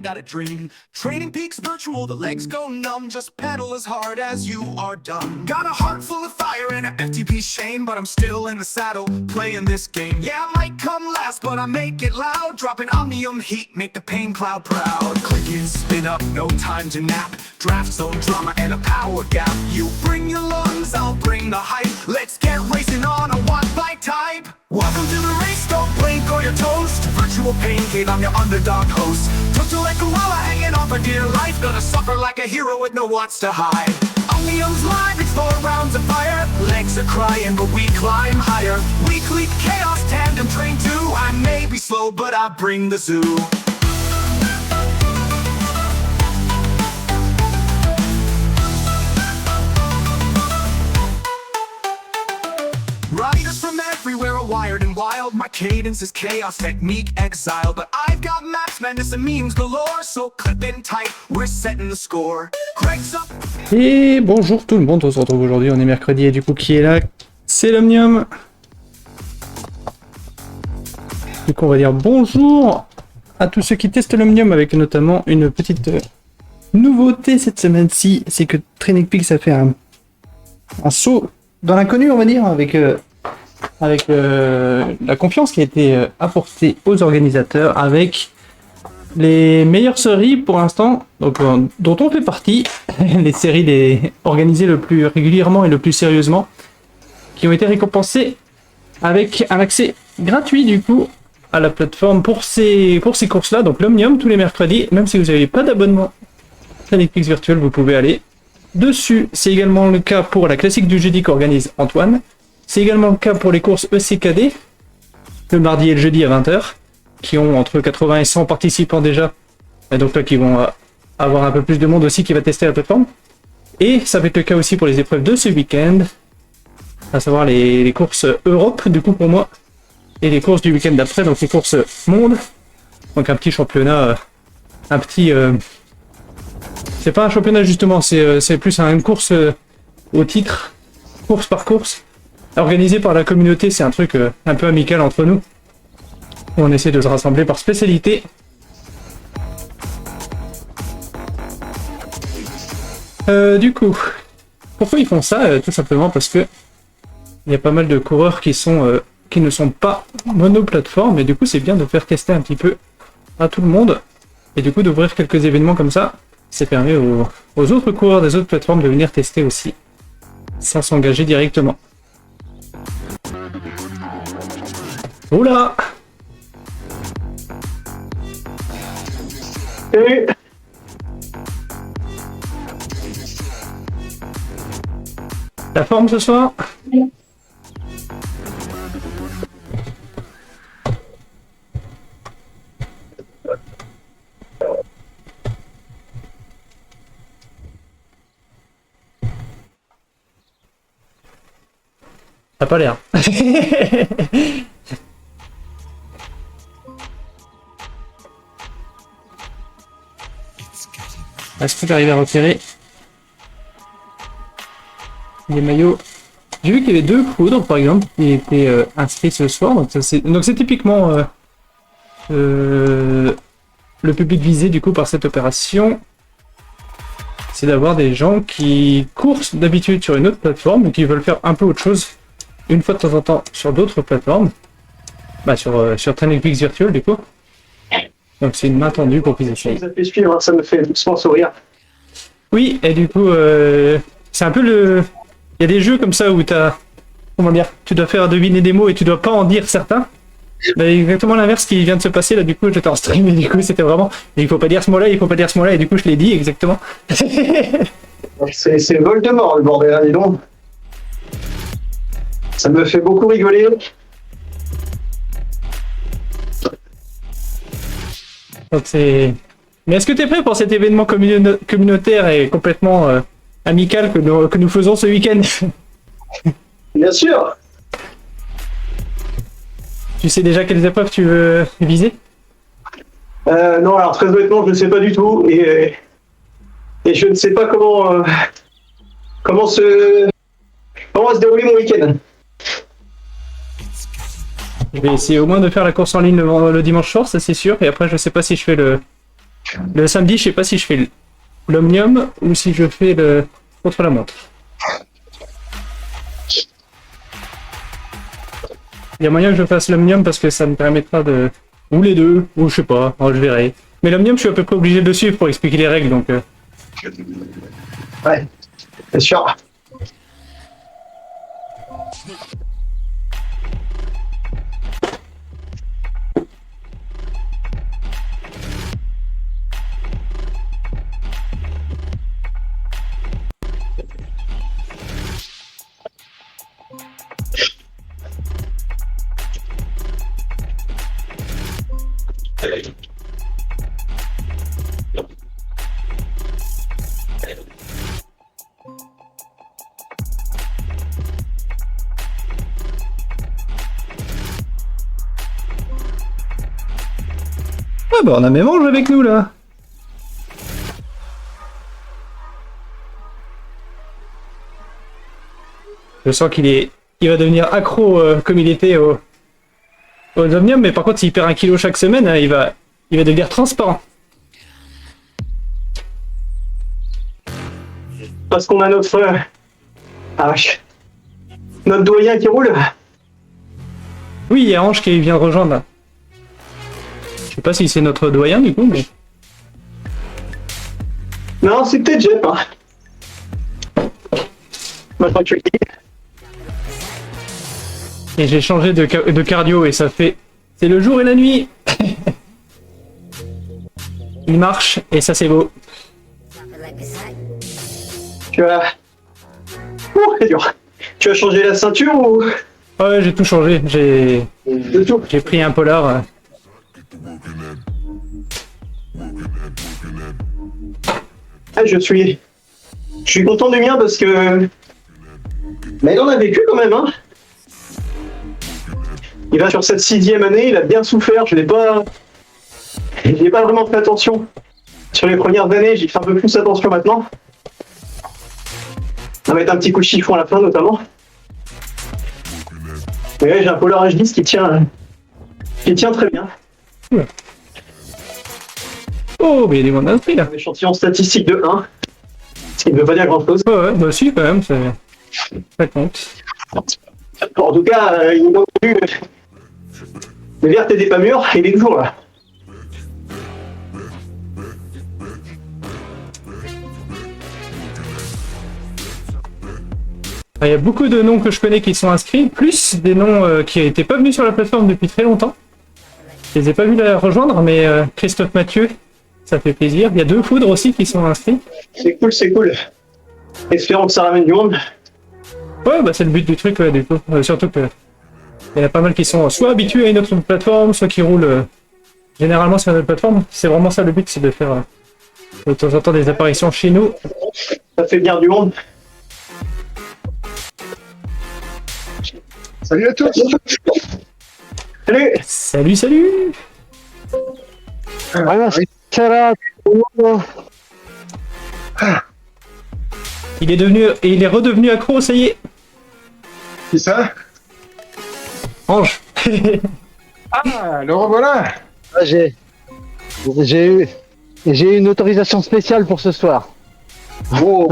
Got a dream, Training Peaks virtual, the legs go numb, just pedal as hard as you are done. Got a heart full of fire and an FTP shame, but I'm still in the saddle, playing this game. Yeah, I might come last, but I make it loud, dropping omnium heat, make the pain cloud proud. Click it, spin up, no time to nap, draft zone drama and a power gap. You bring your lungs, I'll bring the hype, let's get racing on a one-bite type. Welcome to the race, don't blink or you're toast. Virtual pain cave, I'm your underdog host. Took to like gorilla hanging on for dear life, gonna suffer like a hero with no wants to hide. Omnium's live, it's 4 rounds of fire. Legs are crying, but we climb higher. Weekly chaos tandem train 2. I may be slow, but I bring the zoo. Riders from everywhere are wired and wild. My cadence is chaos, technique exile. But I've got maps, madness and memes galore. So clip in tight, we're setting the score. Craig's up. Et bonjour tout le monde, on se retrouve aujourd'hui, on est mercredi et du coup qui est là? C'est l'Omnium. Du coup on va dire bonjour à tous ceux qui testent l'Omnium avec notamment une petite nouveauté cette semaine-ci. C'est que Training Peaks a fait un saut dans l'inconnu on va dire avec la confiance qui a été apportée aux organisateurs avec les meilleures séries pour l'instant, donc dont on fait partie, les séries organisées le plus régulièrement et le plus sérieusement, qui ont été récompensées avec un accès gratuit du coup à la plateforme pour ces courses-là, donc l'Omnium tous les mercredis, même si vous n'avez pas d'abonnement Training Peaks Virtual, vous pouvez aller dessus. C'est également le cas pour la classique du jeudi qu'organise Antoine. C'est également le cas pour les courses ECKD, le mardi et le jeudi à 20h, qui ont entre 80 et 100 participants déjà, et donc là qui vont avoir un peu plus de monde aussi qui va tester la plateforme. Et ça va être le cas aussi pour les épreuves de ce week-end, à savoir les courses Europe du coup pour moi, et les courses du week-end d'après, donc les courses monde, donc un petit championnat, c'est pas un championnat justement, c'est plus une course au titre, course par course, organisé par la communauté. C'est un truc un peu amical entre nous, où on essaie de se rassembler par spécialité. Du coup, pourquoi ils font ça? Tout simplement parce que il y a pas mal de coureurs qui ne sont pas monoplateformes, et du coup c'est bien de faire tester un petit peu à tout le monde, et du coup d'ouvrir quelques événements comme ça. Ça permet aux autres coureurs des autres plateformes de venir tester aussi, sans s'engager directement. Oula! Et... La forme ce soir? Ça a pas l'air. Est-ce que j'arrive à repérer les maillots? J'ai vu qu'il y avait 2 poudres par exemple qui étaient inscrits ce soir, donc c'est typiquement le public visé du coup par cette opération. C'est d'avoir des gens qui courent d'habitude sur une autre plateforme mais qui veulent faire un peu autre chose une fois de temps en temps sur d'autres plateformes, sur Training Peaks Virtual du coup. Donc c'est une main tendue pour qu'ils essayent. Ça fait suivre, ça me fait doucement sourire. Oui, et du coup, c'est un peu il y a des jeux comme ça où tu dois faire deviner des mots et tu dois pas en dire certains. Bah, exactement l'inverse qui vient de se passer là, du coup j'étais en stream et du coup c'était vraiment il faut pas dire ce mot là, il faut pas dire ce mot là, et du coup je l'ai dit exactement. C'est Voldemort le bordel, hein, dis donc. Ça me fait beaucoup rigoler. Donc c'est... Mais est-ce que tu es prêt pour cet événement communautaire et complètement amical que nous faisons ce week-end? Bien sûr. Tu sais déjà quelles épreuves tu veux viser? Non, alors très honnêtement, je ne sais pas du tout, et je ne sais pas comment se dérouler mon week-end. Je vais essayer au moins de faire la course en ligne le dimanche soir, ça c'est sûr, et après je sais pas si je fais Le samedi, je sais pas si je fais l'omnium ou si je fais le contre-la-montre. Il y a moyen que je fasse l'omnium parce que ça me permettra de... Ou les deux, ou je sais pas, je verrai. Mais l'omnium, je suis à peu près obligé de le suivre pour expliquer les règles, donc... Ouais, c'est sûr. Ah bah on a même Ange avec nous là. Je sens il va devenir accro comme il était au Omnium, mais par contre s'il perd 1 kilo chaque semaine, il va devenir transparent. Parce qu'on a notre... Ah vache. Notre doyen qui roule. Oui, il y a Ange qui vient de rejoindre là. Je sais pas si c'est notre doyen du coup, mais... Non, c'est peut-être Jeff. Hein. Maintenant que tu le dis. Et j'ai changé de cardio et ça fait... C'est le jour et la nuit. Il marche et ça c'est beau. Tu vas... Ouh, c'est dur. Tu vas changer la ceinture ou... Ouais, j'ai tout changé. De tout. J'ai pris un polar. Ah, je suis content du mien parce que... Mais il en a vécu quand même, hein. Il va sur cette 6e année, il a bien souffert, je n'ai pas vraiment fait attention. Sur les premières années, j'y fais un peu plus attention maintenant. Ça va être un petit coup de chiffon à la fin notamment. Mais ouais, j'ai un Polar H10 qui tient très bien. Oh, mais il y a des monde inscrits là. Un échantillon statistique de 1. Ce qui ne veut pas dire grand chose. Ouais, bah si quand même, ça compte. En tout cas, il a eu des vertes et des pas mûres, et il est toujours là. Il y a beaucoup de noms que je connais qui sont inscrits, plus des noms qui n'étaient pas venus sur la plateforme depuis très longtemps. Je les ai pas vus la rejoindre, mais Christophe Mathieu, ça fait plaisir. Il y a 2 foudres aussi qui sont inscrits. C'est cool, c'est cool. Espérons que ça ramène du monde. Ouais, bah c'est le but du truc, ouais, du coup. Surtout que il y en a pas mal qui sont soit habitués à une autre plateforme, soit qui roulent généralement sur une autre plateforme. C'est vraiment ça le but, c'est de faire de temps en temps des apparitions chez nous. Ça fait bien du monde. Salut à tous. Salut. Salut, salut. Il est redevenu accro, ça y est. Qui ça? Ange. Ah, le revoilà. Ah, j'ai eu une autorisation spéciale pour ce soir. Oh,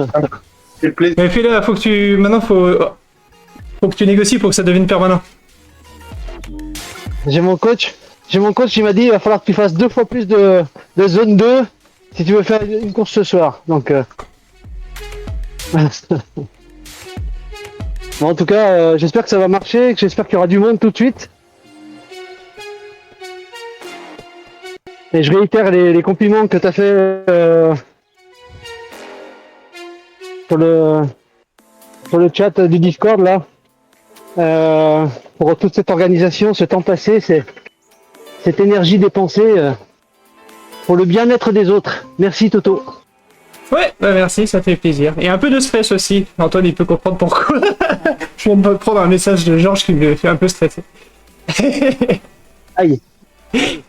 quel plaisir. Mais fais-le, maintenant faut que tu négocies pour que ça devienne permanent. J'ai mon coach qui m'a dit il va falloir que tu fasses 2 fois plus de zone 2 si tu veux faire une course ce soir. Donc bon, en tout cas, j'espère que ça va marcher, j'espère qu'il y aura du monde tout de suite. Et je réitère les compliments que tu as fait sur le chat du Discord là. Pour toute cette organisation, ce temps passé, cette énergie dépensée pour le bien-être des autres. Merci Toto. Ouais, bah merci, ça fait plaisir. Et un peu de stress aussi. Antoine, il peut comprendre pourquoi. Je viens de prendre un message de Georges qui me fait un peu stresser. Aïe.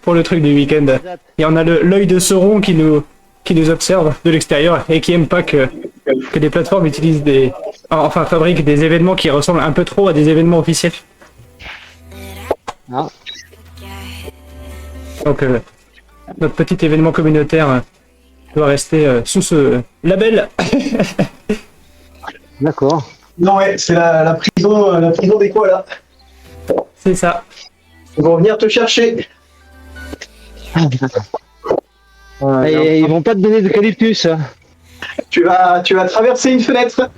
Pour le truc du week-end. Et on a l'œil de Sauron qui nous observe de l'extérieur et qui aime pas que des plateformes utilisent fabriquent des événements qui ressemblent un peu trop à des événements officiels. Ah. Donc notre petit événement communautaire doit rester sous ce label. D'accord. Non, ouais, c'est la prison des quoi là. C'est ça. Ils vont venir te chercher. Et ils vont pas te donner d'eucalyptus. Hein. Tu vas traverser une fenêtre.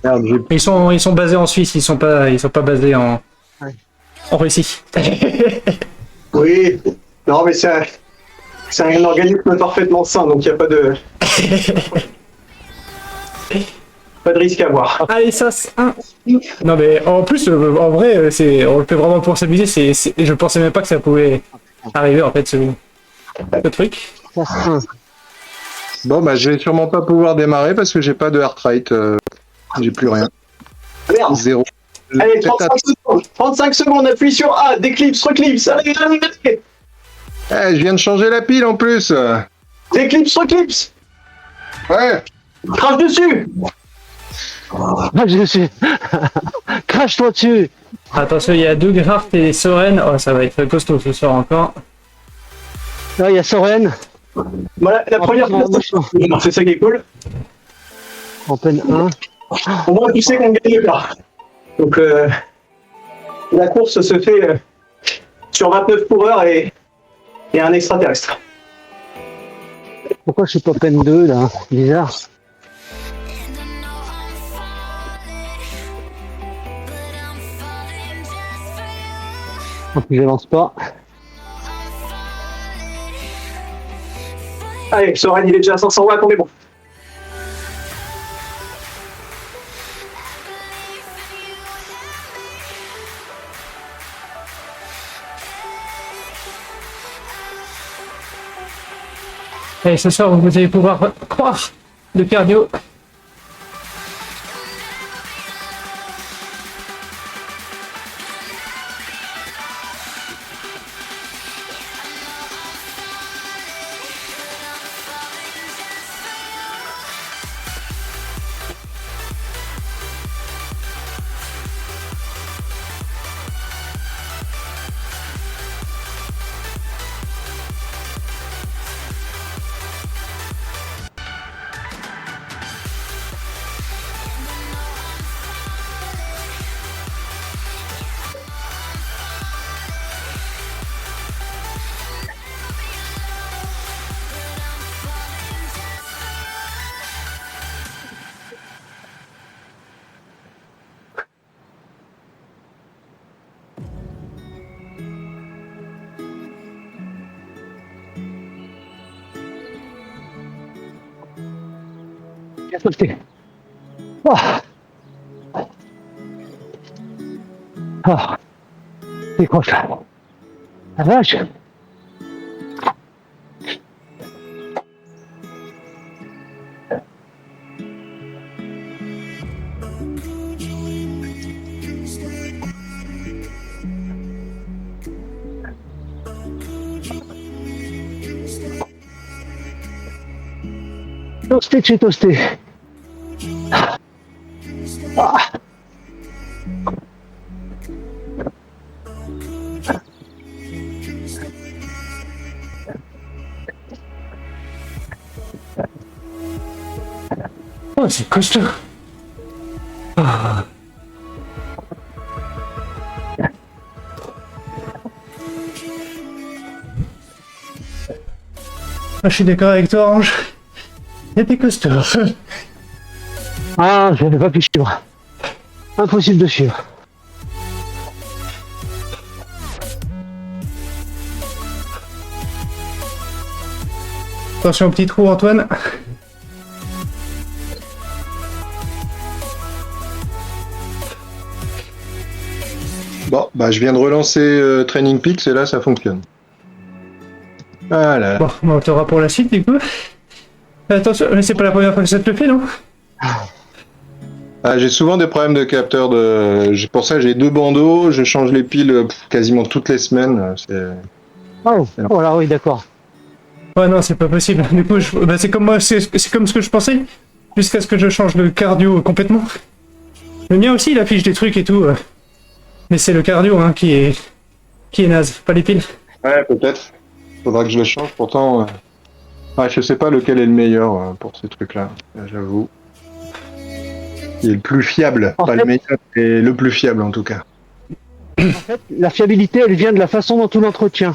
Merde, Ils sont basés en Suisse, ils sont pas basés en Russie. Oui. Non, mais c'est un organisme parfaitement sain, donc il n'y a pas de risque à avoir. Allez, ça, c'est un. Non, mais en plus, en vrai, on le fait vraiment pour s'amuser. Je pensais même pas que ça pouvait arriver, en fait, ce truc. Bon, bah, je vais sûrement pas pouvoir démarrer parce que j'ai pas de heart rate. J'ai plus rien. Merde. Zéro. Allez, 35 secondes. 35 secondes, appuie sur A, déclipse, reclipse. Allez, allez, allez. Eh, je viens de changer la pile en plus. Déclipse, reclipse. Ouais. Crache dessus. Je suis. Crache-toi dessus. Attention, il y a Dougart et Soren. Oh, ça va être costaud ce soir encore. Là, il y a Soren. Voilà, la première place. C'est ça qui est cool. En peine 1. Au moins, tu sais qu'on gagne pas. Donc, la course se fait sur 29 coureurs et un extraterrestre. Pourquoi je suis pas peine 2 là? Bizarre. Donc j'avance pas. Allez, Soren, il est déjà à 500 watts, on est bon. Et ce soir, vous allez pouvoir croire le cardio. Bien sauté. Ah. Ah. Décroche là. La vache. Toasté, j'ai toasté. Ah. Oh, c'est costaud. Ah. Ah, je suis d'accord avec toi, Ange. C'était costaud. Ah, je n'ai pas pu suivre. Impossible de suivre. Attention au petit trou, Antoine. Bon, bah, je viens de relancer Training Peaks et là, ça fonctionne. Voilà. Bon, on t'aura pour la suite, du coup. Attention, mais c'est pas la première fois que ça te le fait, non? Ah, j'ai souvent des problèmes de capteur pour ça, j'ai 2 bandeaux, je change les piles quasiment toutes les semaines. Oh, voilà, oui, d'accord. Ouais, non, c'est pas possible. Du coup, bah, c'est comme moi, c'est comme ce que je pensais. Jusqu'à ce que je change le cardio complètement. Le mien aussi, il affiche des trucs et tout. Mais c'est le cardio hein, qui est naze, pas les piles. Ouais, peut-être. Faudra que je le change. Pourtant, je sais pas lequel est le meilleur pour ces trucs-là. J'avoue. Il est le plus fiable, En pas fait- le meilleur, mais le plus fiable en tout cas. En fait, la fiabilité, elle vient de la façon dont tu l'entretiens.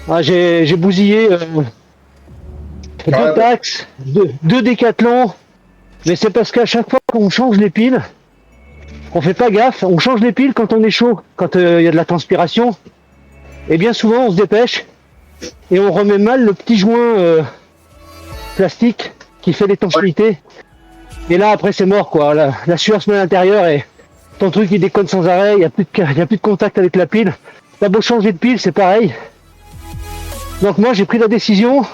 Ah, j'ai bousillé deux Ah, taxes, deux décathlons, mais c'est parce qu'à chaque fois qu'on change les piles, on fait pas gaffe, on change les piles quand on est chaud, quand il y a de la transpiration, et bien souvent on se dépêche et on remet mal le petit joint plastique qui fait l'étanchéité. Et là après c'est mort quoi, la sueur se met à l'intérieur et ton truc il déconne sans arrêt, il n'y a plus de contact avec la pile. T'as beau changer de pile, c'est pareil. Donc moi j'ai pris la décision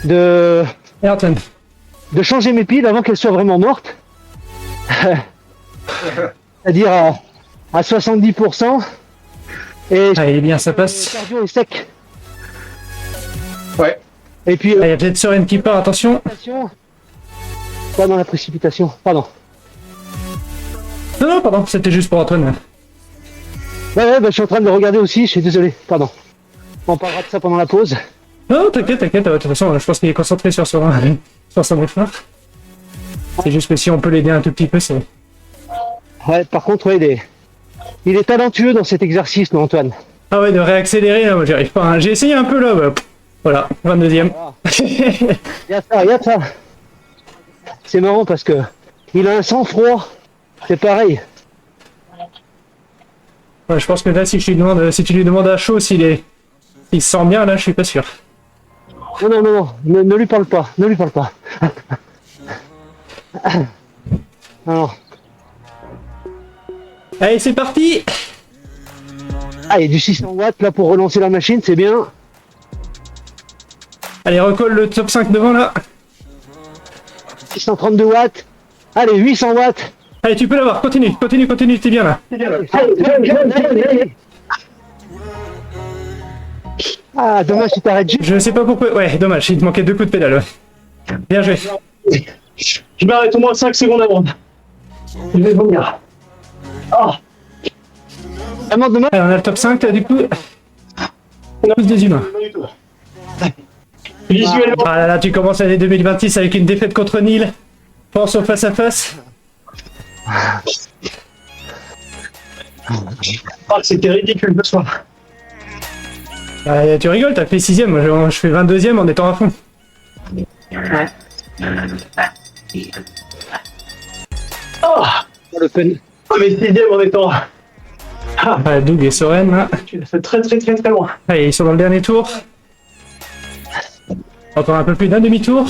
de Ayrton. changer mes piles avant qu'elles soient vraiment mortes. C'est-à-dire à 70%. Et Ah, il est bien, ça le passe. cardio est sec. Ouais. Et puis Ah, il y a peut-être Soren qui part, attention. pas dans la précipitation, pardon. Non, non, pardon, c'était juste pour Antoine. Ouais, je suis en train de le regarder aussi, je suis désolé, pardon. On parlera de ça pendant la pause. Non, t'inquiète, t'inquiète, de toute façon, je pense qu'il est concentré sur son effort. C'est juste que si on peut l'aider un tout petit peu, c'est... Ouais, par contre, ouais, il est talentueux dans cet exercice, non, Antoine. Ah ouais, de réaccélérer, là, moi j'y arrive pas. Hein. J'ai essayé un peu là, bah, voilà, 22ème. Il y a ça. C'est marrant parce que il a un sang-froid. C'est pareil. Ouais, je pense que là, si tu lui demandes à chaud il se sent bien, là, je suis pas sûr. Non, ne lui parle pas, ne lui parle pas. Alors, Allez, c'est parti. il y a du 600 watts là pour relancer la machine, c'est bien. Allez, recolle le top 5 devant, là. 632 watts. Allez, 800 watts. Allez, tu peux l'avoir, continue, t'es bien là. Ah, dommage, tu t'arrêtes juste. Je sais pas pourquoi, ouais, dommage, il te manquait 2 coups de pédale, ouais. Bien joué. Je m'arrête au moins 5 secondes avant. Je vais vomir. Ah, Vraiment dommage. Allez, on a le top 5, là, du coup. Tous des humains. pas du tout. Visuellement, Ah là là, tu commences l'année 2026 avec une défaite contre Nil. Pense au face-à-face. c'était ridicule ce soir. Ah, tu rigoles, t'as fait 6ème, moi je fais 22ème en étant à fond. Ah, Le pen. mais 6ème en étant. Ah, Doug et Soren, là. Tu l'as fait très loin. Allez, ils sont dans le dernier tour. Encore un peu plus d'un demi-tour.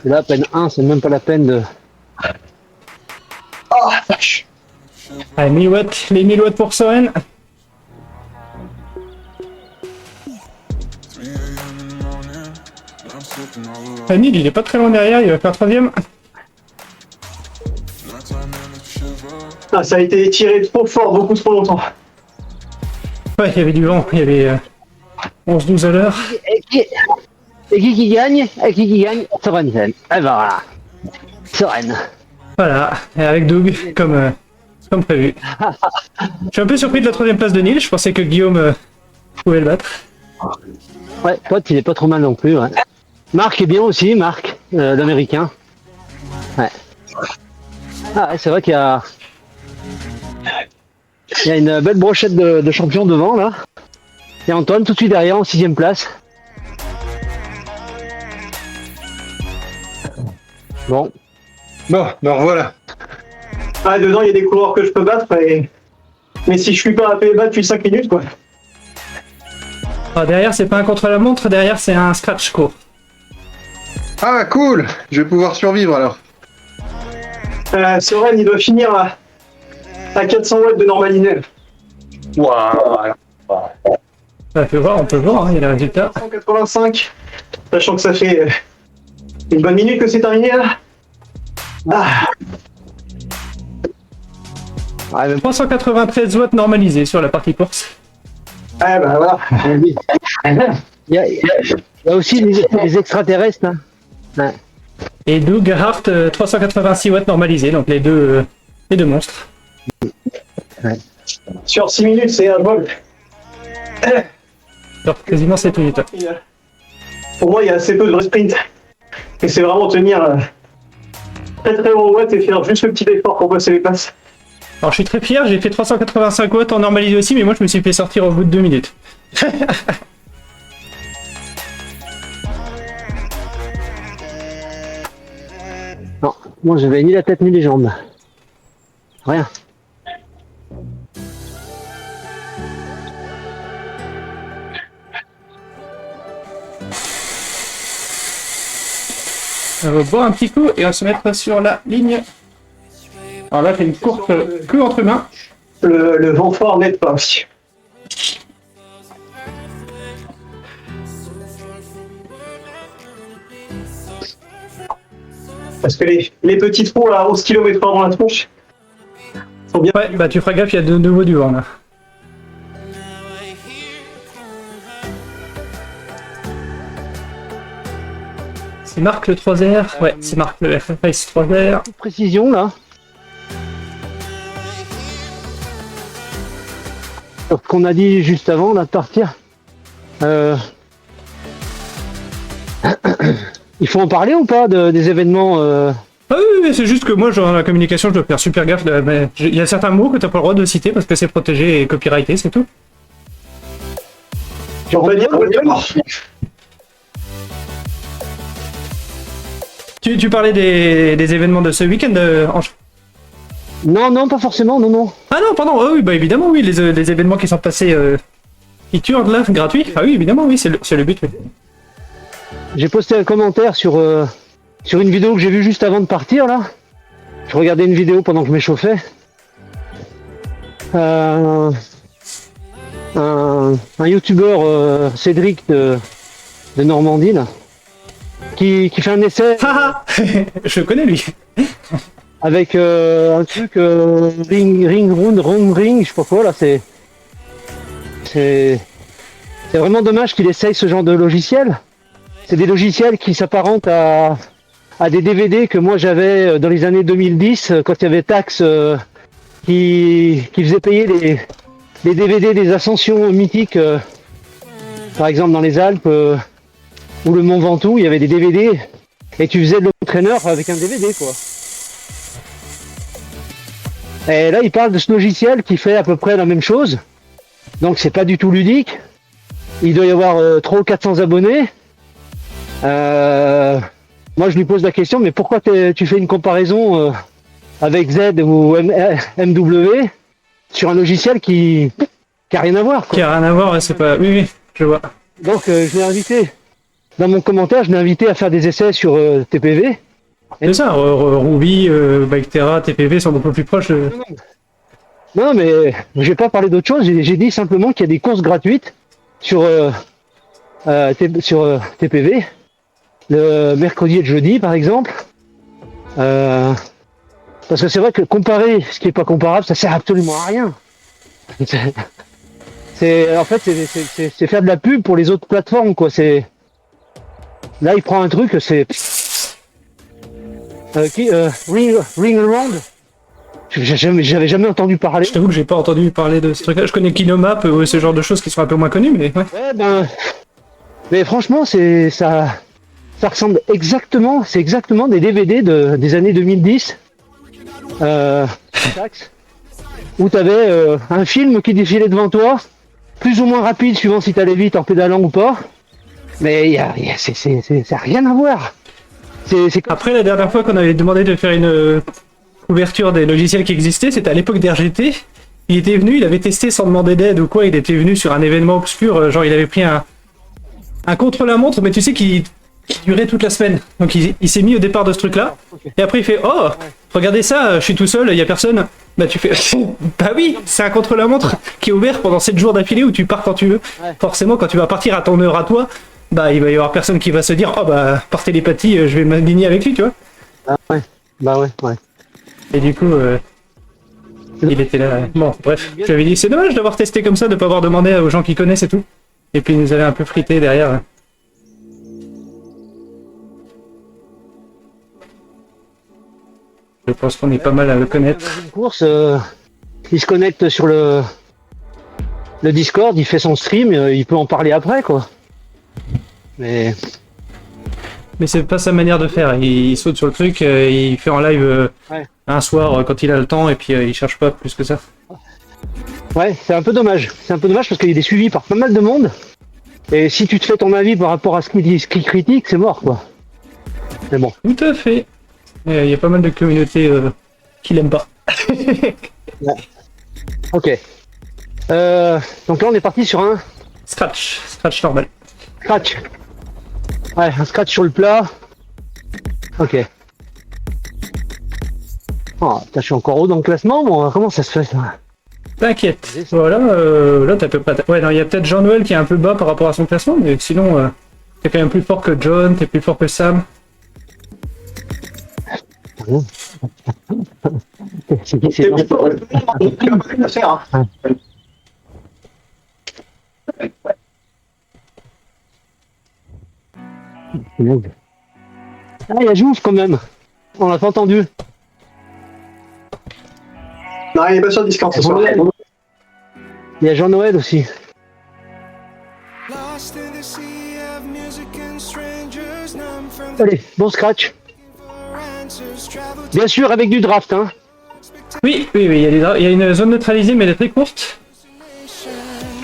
Là, peine 1, c'est même pas la peine de. Ah, vache. Allez, 1000 watts, les 1000 watts pour Soren. Ah, Nil, il est pas très loin derrière, il va faire 3ème. Ah, ça a été tiré trop fort, beaucoup trop longtemps. Ouais, il y avait du vent, il y avait 11-12 à l'heure. Et qui gagne? Soren. Et ben voilà. Soren. Voilà, et avec Doug, comme prévu. Je suis un peu surpris de la 3ème place de Nil, je pensais que Guillaume pouvait le battre. Ouais, pote, il est pas trop mal non plus. Ouais. Marc est bien aussi, Marc, l'américain. Ouais. Ah, ouais, c'est vrai qu'il y a. Il y a une belle brochette de champions devant là. Et Antoine tout de suite derrière en 6ème place. Bon. Bon, ben voilà. Ah, dedans, il y a des coureurs que je peux battre, mais si je suis pas à battre depuis 5 minutes, quoi. Ah, derrière, c'est pas un contre-la-montre, derrière, c'est un scratch court. Ah, cool. Je vais pouvoir survivre alors. Soren, il doit finir à 400 watts de normalisé. Waouh. On peut voir, hein, il y a le résultat. 185, sachant que ça fait une bonne minute que c'est terminé là. Ah, Ouais, même 393 watts normalisés sur la partie course. ouais, bah voilà. Il y a aussi les extraterrestres. Hein. Ouais. Et Doug Hart, 386 watts normalisés, donc les deux monstres. Sur 6 minutes, c'est un vol. Alors, quasiment 7 minutes. Pour moi, il y a assez peu de vrai sprint. Et c'est vraiment tenir très très haut watt et faire juste le petit effort pour passer les passes. Alors je suis très fier, j'ai fait 385 watts en normalisé aussi, mais moi je me suis fait sortir au bout de 2 minutes. Non, moi j'avais ni la tête ni les jambes. Rien. On va boire un petit coup et on va se mettre sur la ligne. Alors là, c'est une course que entre mains. Le vent fort n'aide pas aussi. Parce que les petits trous à 11 km/h dans la tronche sont bien. Ouais, bah tu feras gaffe, il y a de nouveau du vent là. C'est Marc le 3R. Ouais, c'est Marc le FFS 3R. Petite précision là. Sur ce qu'on a dit juste avant là, de partir. Il faut en parler ou pas des événements Ah oui, c'est juste que moi, dans la communication, je dois faire super gaffe. Mais il y a certains mots que t'as pas le droit de citer parce que c'est protégé et copyrighté, c'est tout. On va dire. Tu parlais des événements de ce week-end, Ange. Non, non, pas forcément, non, non. Ah non, pardon, oui, bah évidemment, oui, les événements qui sont passés, qui tournent là, gratuits. Ah oui, évidemment, oui, c'est le but. Oui. J'ai posté un commentaire sur une vidéo que j'ai vue juste avant de partir là. Je regardais une vidéo pendant que je m'échauffais. Un youtubeur Cédric de Normandie là, qui fait un essai Haha je connais lui. avec un truc ring, je sais pas quoi là, c'est vraiment dommage qu'il essaye ce genre de logiciel. C'est des logiciels qui s'apparentent à des DVD que moi j'avais dans les années 2010 quand il y avait Tax qui faisait payer les DVD des ascensions mythiques, par exemple dans les Alpes ou le Mont Ventoux, il y avait des DVD et tu faisais de l'entraîneur avec un DVD quoi. Et là il parle de ce logiciel qui fait à peu près la même chose, donc c'est pas du tout ludique. Il doit y avoir 300 ou 400 abonnés. Moi je lui pose la question, mais pourquoi tu fais une comparaison avec Z ou MW sur un logiciel qui a rien à voir quoi. Qui a rien à voir, c'est pas. Oui, oui, je vois. Donc je l'ai invité, dans mon commentaire, je l'ai invité à faire des essais sur TPV. C'est ça, Ruby, Bactera, TPV sont beaucoup plus proches. Non mais j'ai pas parlé d'autre chose, j'ai dit simplement qu'il y a des courses gratuites sur TPV, le mercredi et le jeudi par exemple. Parce que c'est vrai que comparer ce qui est pas comparable, ça sert absolument à rien. En fait c'est faire de la pub pour les autres plateformes quoi. Là il prend un truc, c'est Ring Around. J'avais jamais entendu parler. Je t'avoue que j'ai pas entendu parler de ce truc-là. Je connais Kinomap, ce genre de choses qui sont un peu moins connues, mais ouais. Ouais, ben, mais franchement, ça ressemble exactement, c'est exactement des DVD des années 2010, où t'avais un film qui défilait devant toi, plus ou moins rapide suivant si t'allais vite en pédalant ou pas, mais ça a rien à voir. Après, la dernière fois qu'on avait demandé de faire une couverture des logiciels qui existaient, c'était à l'époque d'RGT. Il était venu, il avait testé sans demander d'aide ou quoi, il était venu sur un événement obscur, genre il avait pris un contre-la-montre, mais tu sais, qui durait toute la semaine. Donc il s'est mis au départ de ce truc-là, et après il fait « Oh, regardez ça, je suis tout seul, il y a personne. » Bah tu fais « Bah oui, c'est un contre-la-montre qui est ouvert pendant 7 jours d'affilée où tu pars quand tu veux. Forcément, quand tu vas partir à ton heure à toi, bah il va y avoir personne qui va se dire « Oh bah, par télépathie, je vais m'aligner avec lui, tu vois. » Ah ouais, bah ouais. Et du coup, il était là. Bon, bref, je lui avais dit c'est dommage d'avoir testé comme ça, de pas avoir demandé aux gens qui connaissent et tout. Et puis il nous avait un peu frité derrière. Je pense qu'on est pas mal à le connaître. Dans une course, il se connecte sur le Discord, il fait son stream, il peut en parler après, quoi. Mais c'est pas sa manière de faire. Il saute sur le truc, il fait en live Ouais. un soir quand il a le temps et puis il cherche pas plus que ça. ouais, c'est un peu dommage. C'est un peu dommage parce qu'il est suivi par pas mal de monde. Et si tu te fais ton avis par rapport à ce qu'il dit, ce qu'il critique, c'est mort, quoi. Mais bon. Tout à fait. Il y a pas mal de communautés qui l'aiment pas. Ok. Donc là, on est parti sur un Scratch normal. scratch. Ouais, un scratch sur le plat. Ok. Oh, putain, je suis encore haut dans le classement, moi. Comment ça se fait, ça? T'inquiète. Voilà, là t'as peu pas. Ouais, non, il y a peut-être Jean-Noël qui est un peu bas par rapport à son classement, mais sinon, t'es quand même plus fort que John, t'es plus fort que Sam. C'est qui, C'est c'est plus fort que tout le monde, donc il n'y a pas rien à faire. Hein. Ah, il y a Jouve quand même. On l'a pas entendu. Non, il n'est pas sur Discord ce soir. Il y a Jean-Noël aussi. Lost in the sea of music and strangers, numb from the Allez, bon scratch. answers, travel to Bien sûr, avec du draft, hein. Oui, il y a une zone neutralisée, mais elle est très courte.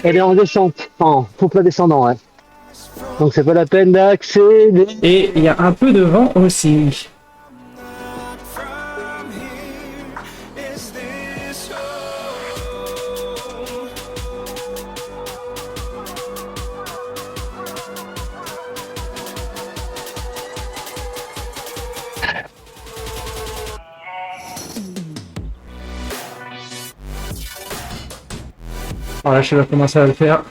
Elle est en descente. En faux plat descendant, ouais. Donc c'est pas la peine d'accéder. Et il y a un peu de vent aussi. from here. Is this home? Alors là, je sais pas comment ça va le faire.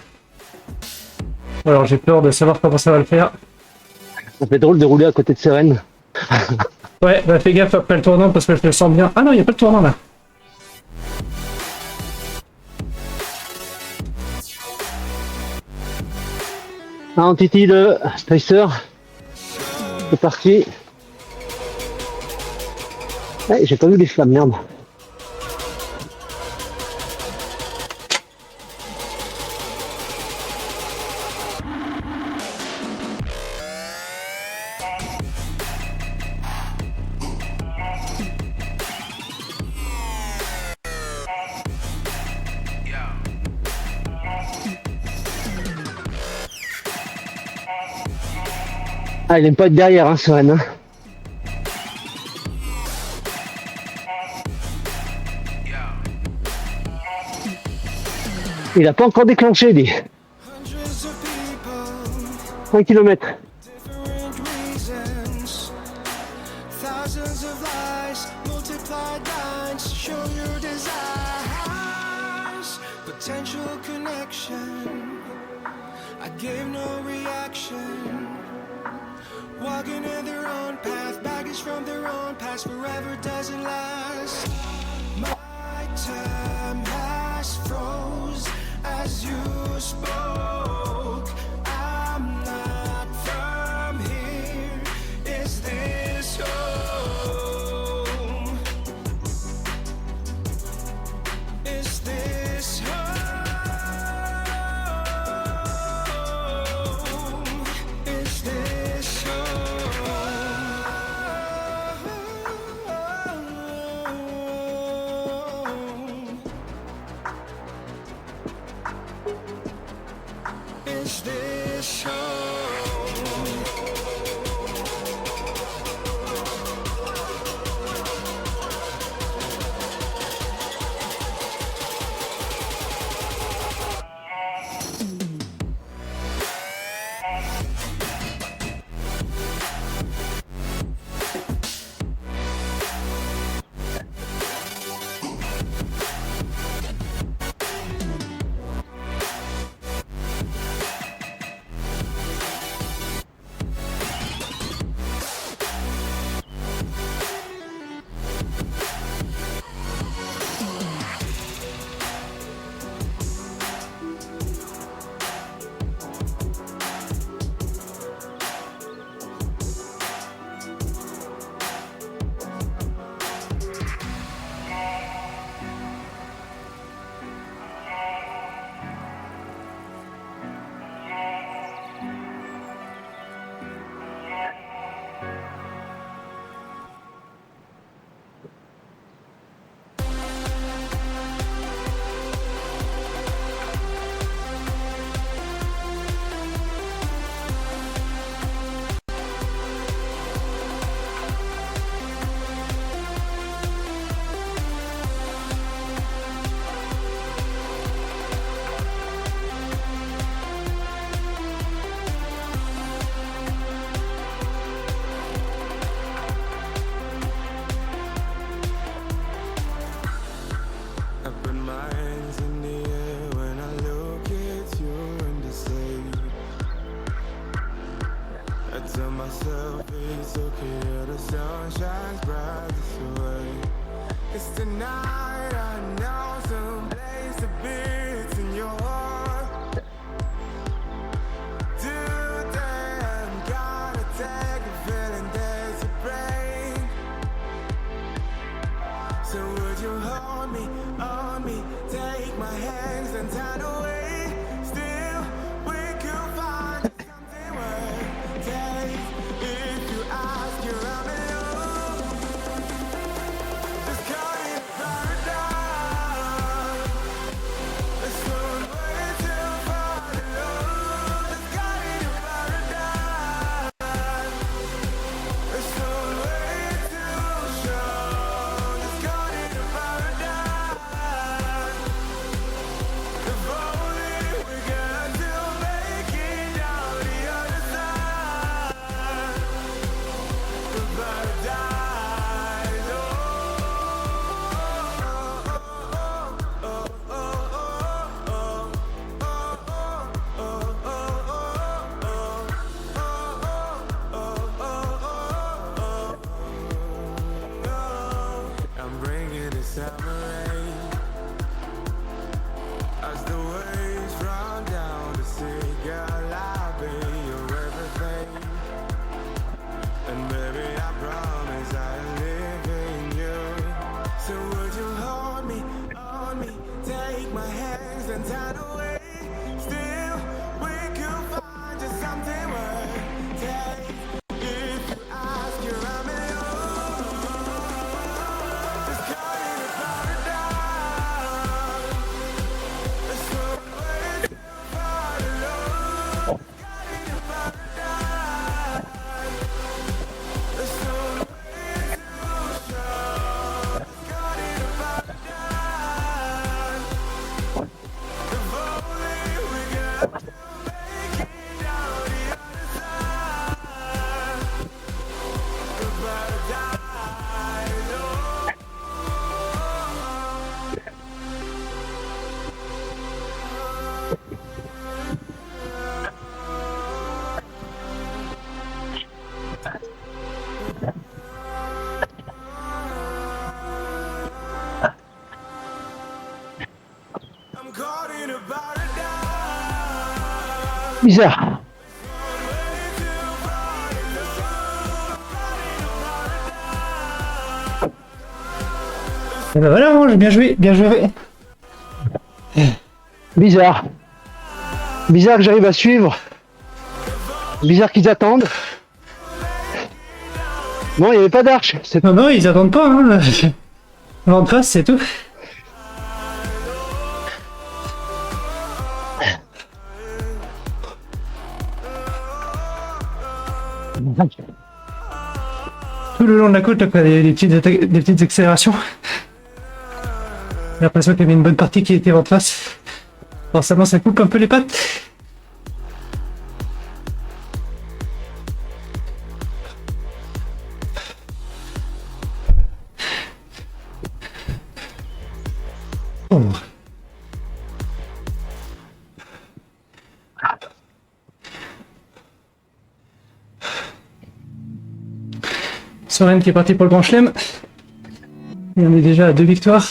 Alors j'ai peur de savoir comment ça va le faire. Ça fait drôle de rouler à côté de Sérène. Ouais, bah fais gaffe après le tournant parce que je le sens bien. Ah non, il n'y a pas de tournant là. Un entity de Tracer. C'est parti. Ouais, j'ai pas vu les flammes, merde. Ah, il aime pas être derrière, hein, Sérène. Hein. Il a pas encore déclenché, lui. Hundreds of people, 1 km. different reasons. Thousands of lies, multiplied lines, show your desires. Potential connection. I gave no reaction. Walking in their own path, baggage from their own past, forever doesn't last. My time has froze as you spoke. I'm not from here. Is this home? Is this home? Is this home? Is this home? tonight. I know some place to be. It's in your heart. Today I'm gonna take a feeling there's a break. So would you hold me, on me, take my hands and turn away? Still, we could find something worth take. If you ask, you're on me. Just call it paradise. It's one way too far to go. Just call it paradise. It's one way too short. Just call it paradise. If only we got to make it down the other side. The paradise, I'm bringing the summer rain as the waves run down the sea. Girl, I'll be your everything, and baby, I promise I'll live in you. So would you hold me, on me, take my hands and turn away? Still, we could find just something worth take. If you ask, you're on me. Just call it a paradise. It's one way too far to go. Call it a paradise. It's one way too short. Call it a paradise. If only we got to make it down the other side. The paradise. I'm caught in a paradise. Bizarre. Et ben voilà, Ange, bien joué, bien joué. Bizarre. Bizarre que j'arrive à suivre. Bizarre qu'ils attendent. Bon, il n'y avait pas d'arche. C'est Non, non, ils attendent pas, hein. Vent de face, c'est tout. Tout le long de la côte, là, quoi, des petites accélérations. J'ai l'impression qu'il y avait une bonne partie qui était vent de face. Forcément, ça coupe un peu les pattes. Oh. Soren qui est parti pour le Grand Chelem. Et on est déjà à 2 victoires.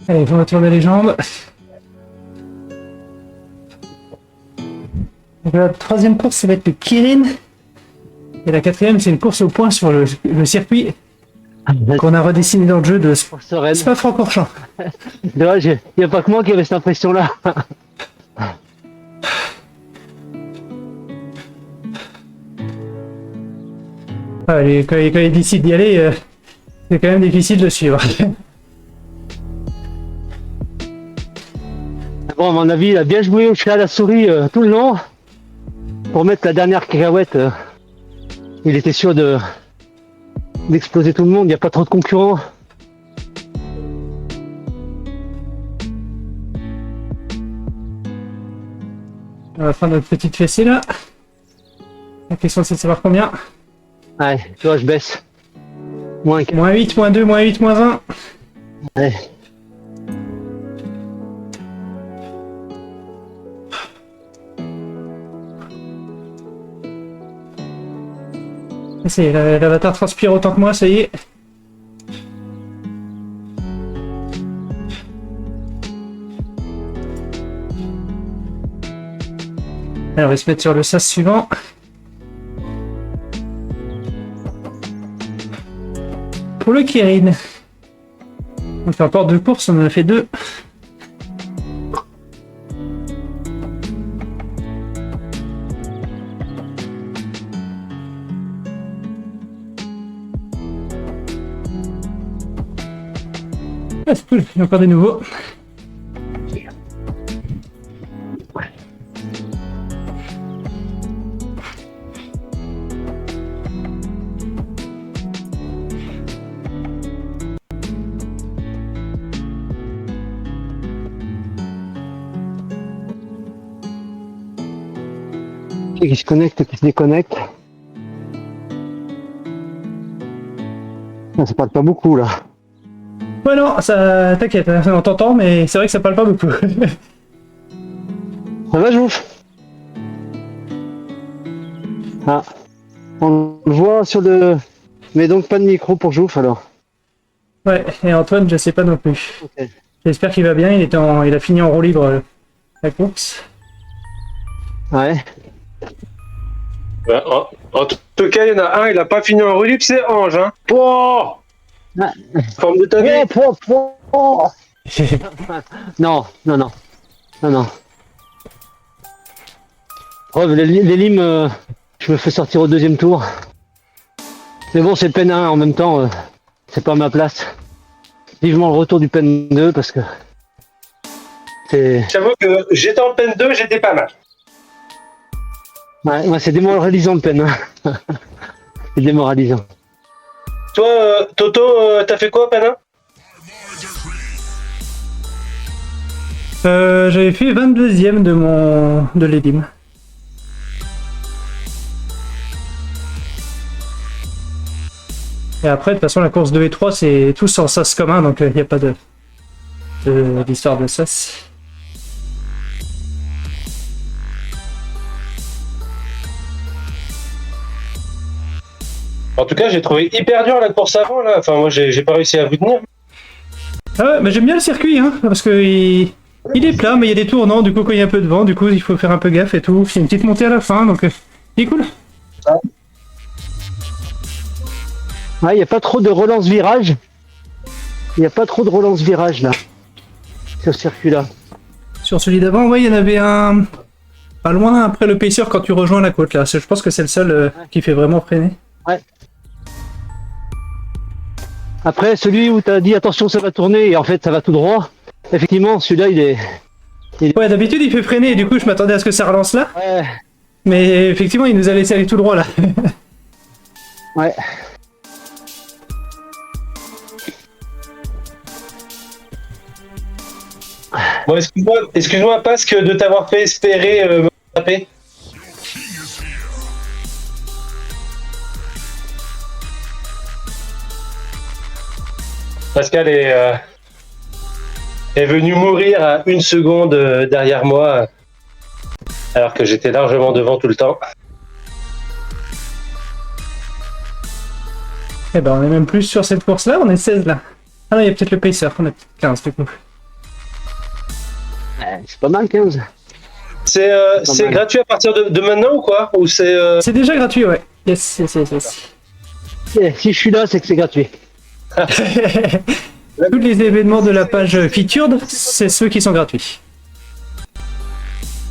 Allez, on va tourner les jambes. Donc la troisième course, ça va être le Kirin. Et la quatrième, c'est une course au point sur le circuit qu'on a redessiné dans le jeu de Soren. Spa-Francorchamps. Dommage, il n'y a pas que moi qui avait cette impression-là. Ah, quand il décide d'y aller, c'est quand même difficile de suivre. Bon, à mon avis, il a bien joué au chat à la souris tout le long. Pour mettre la dernière cacahuète, il était sûr d'exploser tout le monde, il n'y a pas trop de concurrents. On va prendre notre petite fessée là. La question c'est de savoir combien. Ouais, tu vois, je baisse. Moins Moins 8, moins 2, moins 8, moins 20. Ouais. Ça y est, l'avatar transpire autant que moi, ça y est. Alors, on va se mettre sur le sas suivant. Pour le Kirin. On fait encore 2 courses, on en a fait 2. Ah, c'est cool, il y a encore des nouveaux. Qui se connecte, qui se déconnecte. Ça parle pas beaucoup là. Ouais, non, ça t'inquiète, on t'entend, mais c'est vrai que ça parle pas beaucoup. Ça va, Jouf? Ah. On le voit sur le... Mais donc pas de micro pour Jouf alors. Ouais, et Antoine, je sais pas non plus. Ok. J'espère qu'il va bien, il a fini en roue libre la course. Ouais. En tout cas, il y en a un, il a pas fini en roue libre, c'est Ange. Hein. Oh Ah. Forme de ta vie. Non, non, non. Non, non. Preuve, les limes, je me fais sortir au deuxième tour. Mais bon, c'est le pen 1 en même temps, c'est pas ma place. Vivement le retour du pen 2 parce que c'est... J'avoue que j'étais en peine 2, j'étais pas mal. Ouais, c'est démoralisant le pen 1. C'est démoralisant. Toi, Toto, t'as fait quoi, peine 1? J'avais fait 22e de l'Edim. Et après, de toute façon, la course 2 et 3, c'est tous en sas commun, donc il n'y a pas d'histoire de sas. En tout cas, j'ai trouvé hyper dur la course avant, là. Enfin, moi, j'ai pas réussi à vous tenir. Ah ouais, mais j'aime bien le circuit, hein, parce que il est plat, mais il y a des tournants, du coup, quand il y a un peu de vent, du coup, il faut faire un peu gaffe et tout. C'est une petite montée à la fin, donc il est cool. Ouais, il n'y a pas trop de relance virage. Il n'y a pas trop de relance virage là. Sur ce circuit-là. Sur celui d'avant, ouais, il y en avait un pas loin après le pacer quand tu rejoins la côte, là. Je pense que c'est le seul qui fait vraiment freiner. Ouais. Après, celui où tu as dit attention, ça va tourner et en fait, ça va tout droit. Effectivement, celui-là, il est. Ouais, d'habitude, il fait freiner, et du coup, je m'attendais à ce que ça relance là. Ouais. Mais effectivement, il nous a laissé aller tout droit là. Ouais. Bon, excuse-moi, Pasque, de t'avoir fait espérer me taper. Pascal est venu mourir à 1 seconde derrière moi, alors que j'étais largement devant tout le temps. Eh ben, on est même plus sur cette course là, on est 16 là. Ah non, il y a peut-être le pacer, on est peut-être 15 du coup. C'est pas mal 15. C'est mal. gratuit à partir de maintenant ou quoi? Ou c'est C'est déjà gratuit, ouais. Yes, yes, yes, yes. Si je suis là, c'est que c'est gratuit. Tous les événements de la page featured, c'est ceux qui sont gratuits.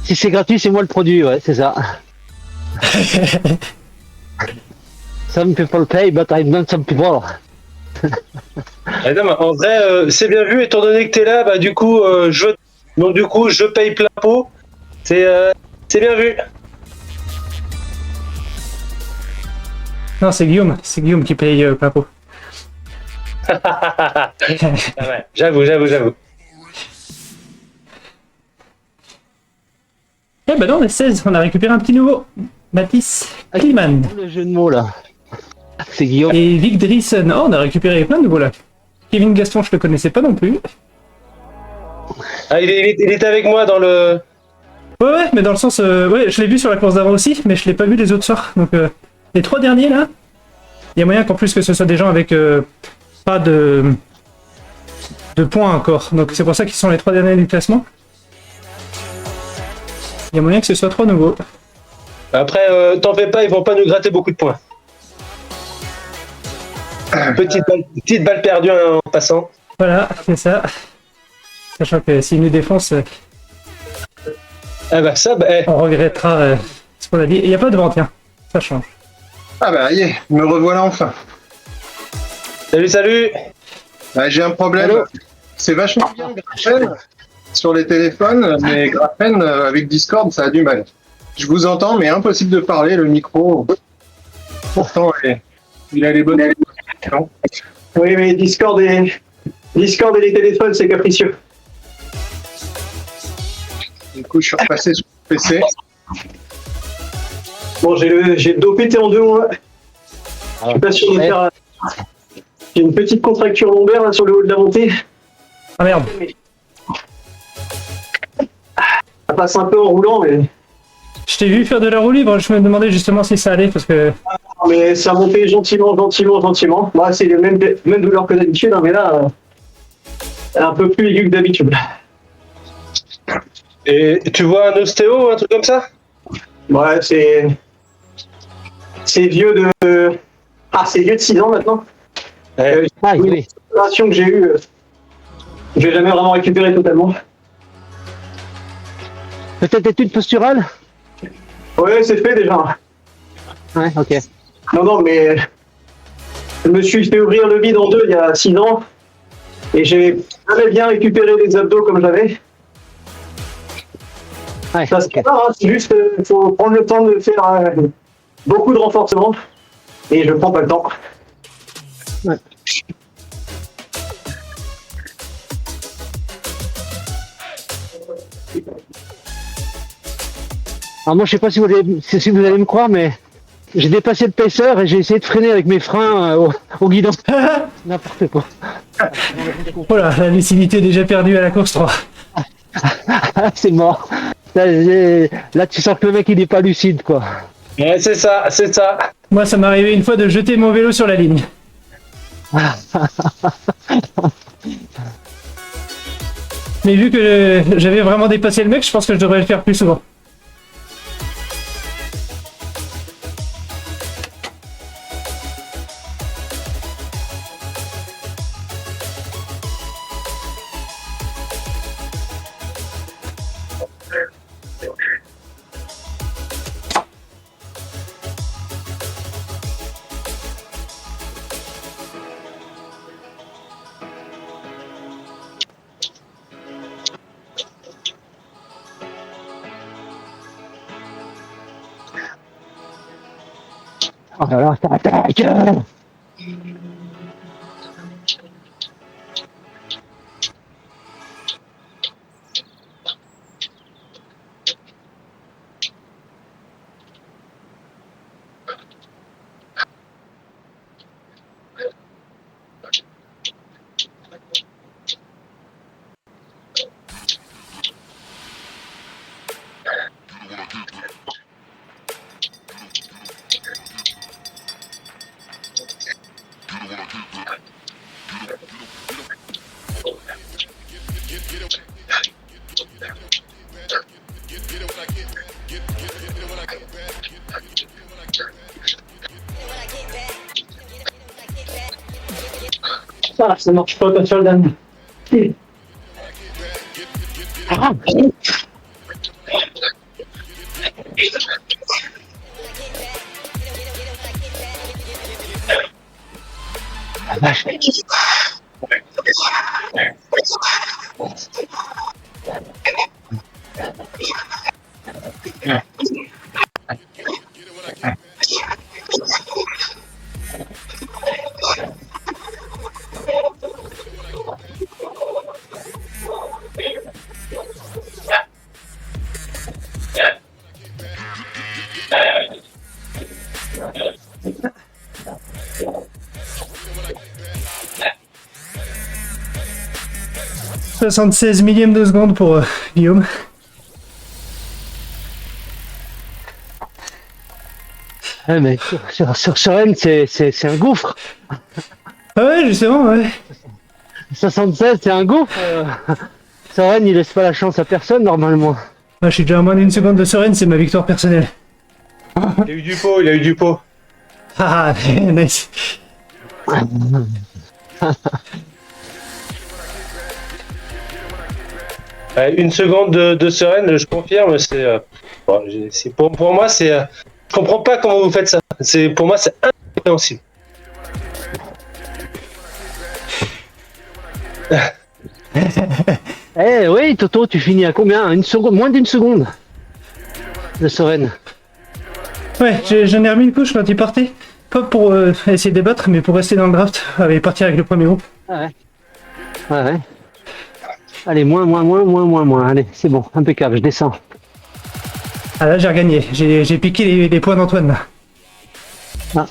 Si c'est gratuit, c'est moi le produit, ouais, c'est ça. Some people pay, but I don't some people. Ah non, mais en vrai, c'est bien vu, étant donné que t'es là, bah du coup, je paye plein pot. C'est bien vu. Non, c'est Guillaume qui paye plein pot. Ah ouais, j'avoue. Eh ben non, on est 16, on a récupéré un petit nouveau. Mathis Kliman. Le jeu de mots là. c'est Guillaume. Et Vic Driessen. Oh, on a récupéré plein de nouveaux là. Kevin Gaston, je le connaissais pas non plus. Ah, il est avec moi dans le. Ouais, mais dans le sens... ouais, je l'ai vu sur la course d'avant aussi, mais je l'ai pas vu les autres soirs. Donc, les 3 derniers, là, il y a moyen qu'en plus que ce soit des gens avec pas de points encore. Donc, c'est pour ça qu'ils sont les 3 derniers du classement. Il y a moyen que ce soit 3 nouveaux. Après, t'en fais pas, ils vont pas nous gratter beaucoup de points. Petite balle perdue en passant. Voilà, c'est ça. Sachant que s'ils nous défoncent, Ah bah ça, on regrettera ce qu'on a dit. Il n'y a pas de vent, tiens. Ça change. Ah bah, y est, me revoilà enfin. Salut. Ah, j'ai un problème. Allô. C'est vachement bien Graphene sur les téléphones, mais Graphene avec Discord, ça a du mal. Je vous entends, mais impossible de parler, le micro. Pourtant, il a les bonnes. Non. Oui, mais Discord et les téléphones, c'est capricieux. Du coup, je suis repassé sur le PC. Bon, j'ai le dos pété en 2 mois. Je suis pas sûr de faire. J'ai une petite contracture lombaire là, sur le haut de la montée. Ah merde. Ça passe un peu en roulant, mais. Je t'ai vu faire de la roue libre, je me demandais justement si ça allait, parce que... Mais ça montait gentiment. Bah, c'est les mêmes douleurs que d'habitude, hein, mais là, un peu plus aigu que d'habitude. Et tu vois un ostéo, un truc comme ça? Ouais, c'est vieux de. Ah, c'est vieux de 6 ans maintenant. Ouais. Ah, Une oui. opération que j'ai eue, j'ai jamais vraiment récupéré totalement. Peut-être étude posturale? Ouais, c'est fait déjà. Ouais, ok. Non, mais je me suis fait ouvrir le bide en 2 il y a 6 ans et j'ai jamais bien récupéré les abdos comme j'avais. Ouais, Ça se ok. pas, hein, c'est juste il faut prendre le temps de faire beaucoup de renforcement et je prends pas le temps. Ouais. Alors moi, je sais pas si si vous allez me croire, mais j'ai dépassé le paisseur et j'ai essayé de freiner avec mes freins au guidon. N'importe quoi. Voilà, la lucidité déjà perdue à la course 3. C'est mort. Là, tu sens que le mec, il est pas lucide, quoi. Ouais, c'est ça. Moi, ça m'est arrivé une fois de jeter mon vélo sur la ligne. Mais vu que j'avais vraiment dépassé le mec, je pense que je devrais le faire plus souvent. Oh là là, ça attaque. Ah, ça marche pas comme sur le dernier. Ah, la vache. 76 millièmes de seconde pour Guillaume. Ouais, mais sur Soren, c'est un gouffre. Ah ouais, justement, ouais. 76, c'est un gouffre. Soren, il laisse pas la chance à personne normalement. Ah, je suis déjà à moins d'une seconde de Soren, c'est ma victoire personnelle. Il a eu du pot, il a eu du pot. Ah, nice. Une seconde de Seren, je confirme, pour moi, c'est. Je comprends pas comment vous faites ça. Pour moi, c'est incompréhensible. Eh oui, Toto, tu finis à combien? Une seconde, moins d'une seconde de Soren. Ouais, j'en ai remis une couche quand il partait. Pas pour essayer de débattre, mais pour rester dans le draft et partir avec le premier groupe. Ah ouais. Ouais, ouais. Allez, moins. Allez, c'est bon, impeccable, je descends. Ah là, j'ai regagné. J'ai piqué les points d'Antoine, là. Ah.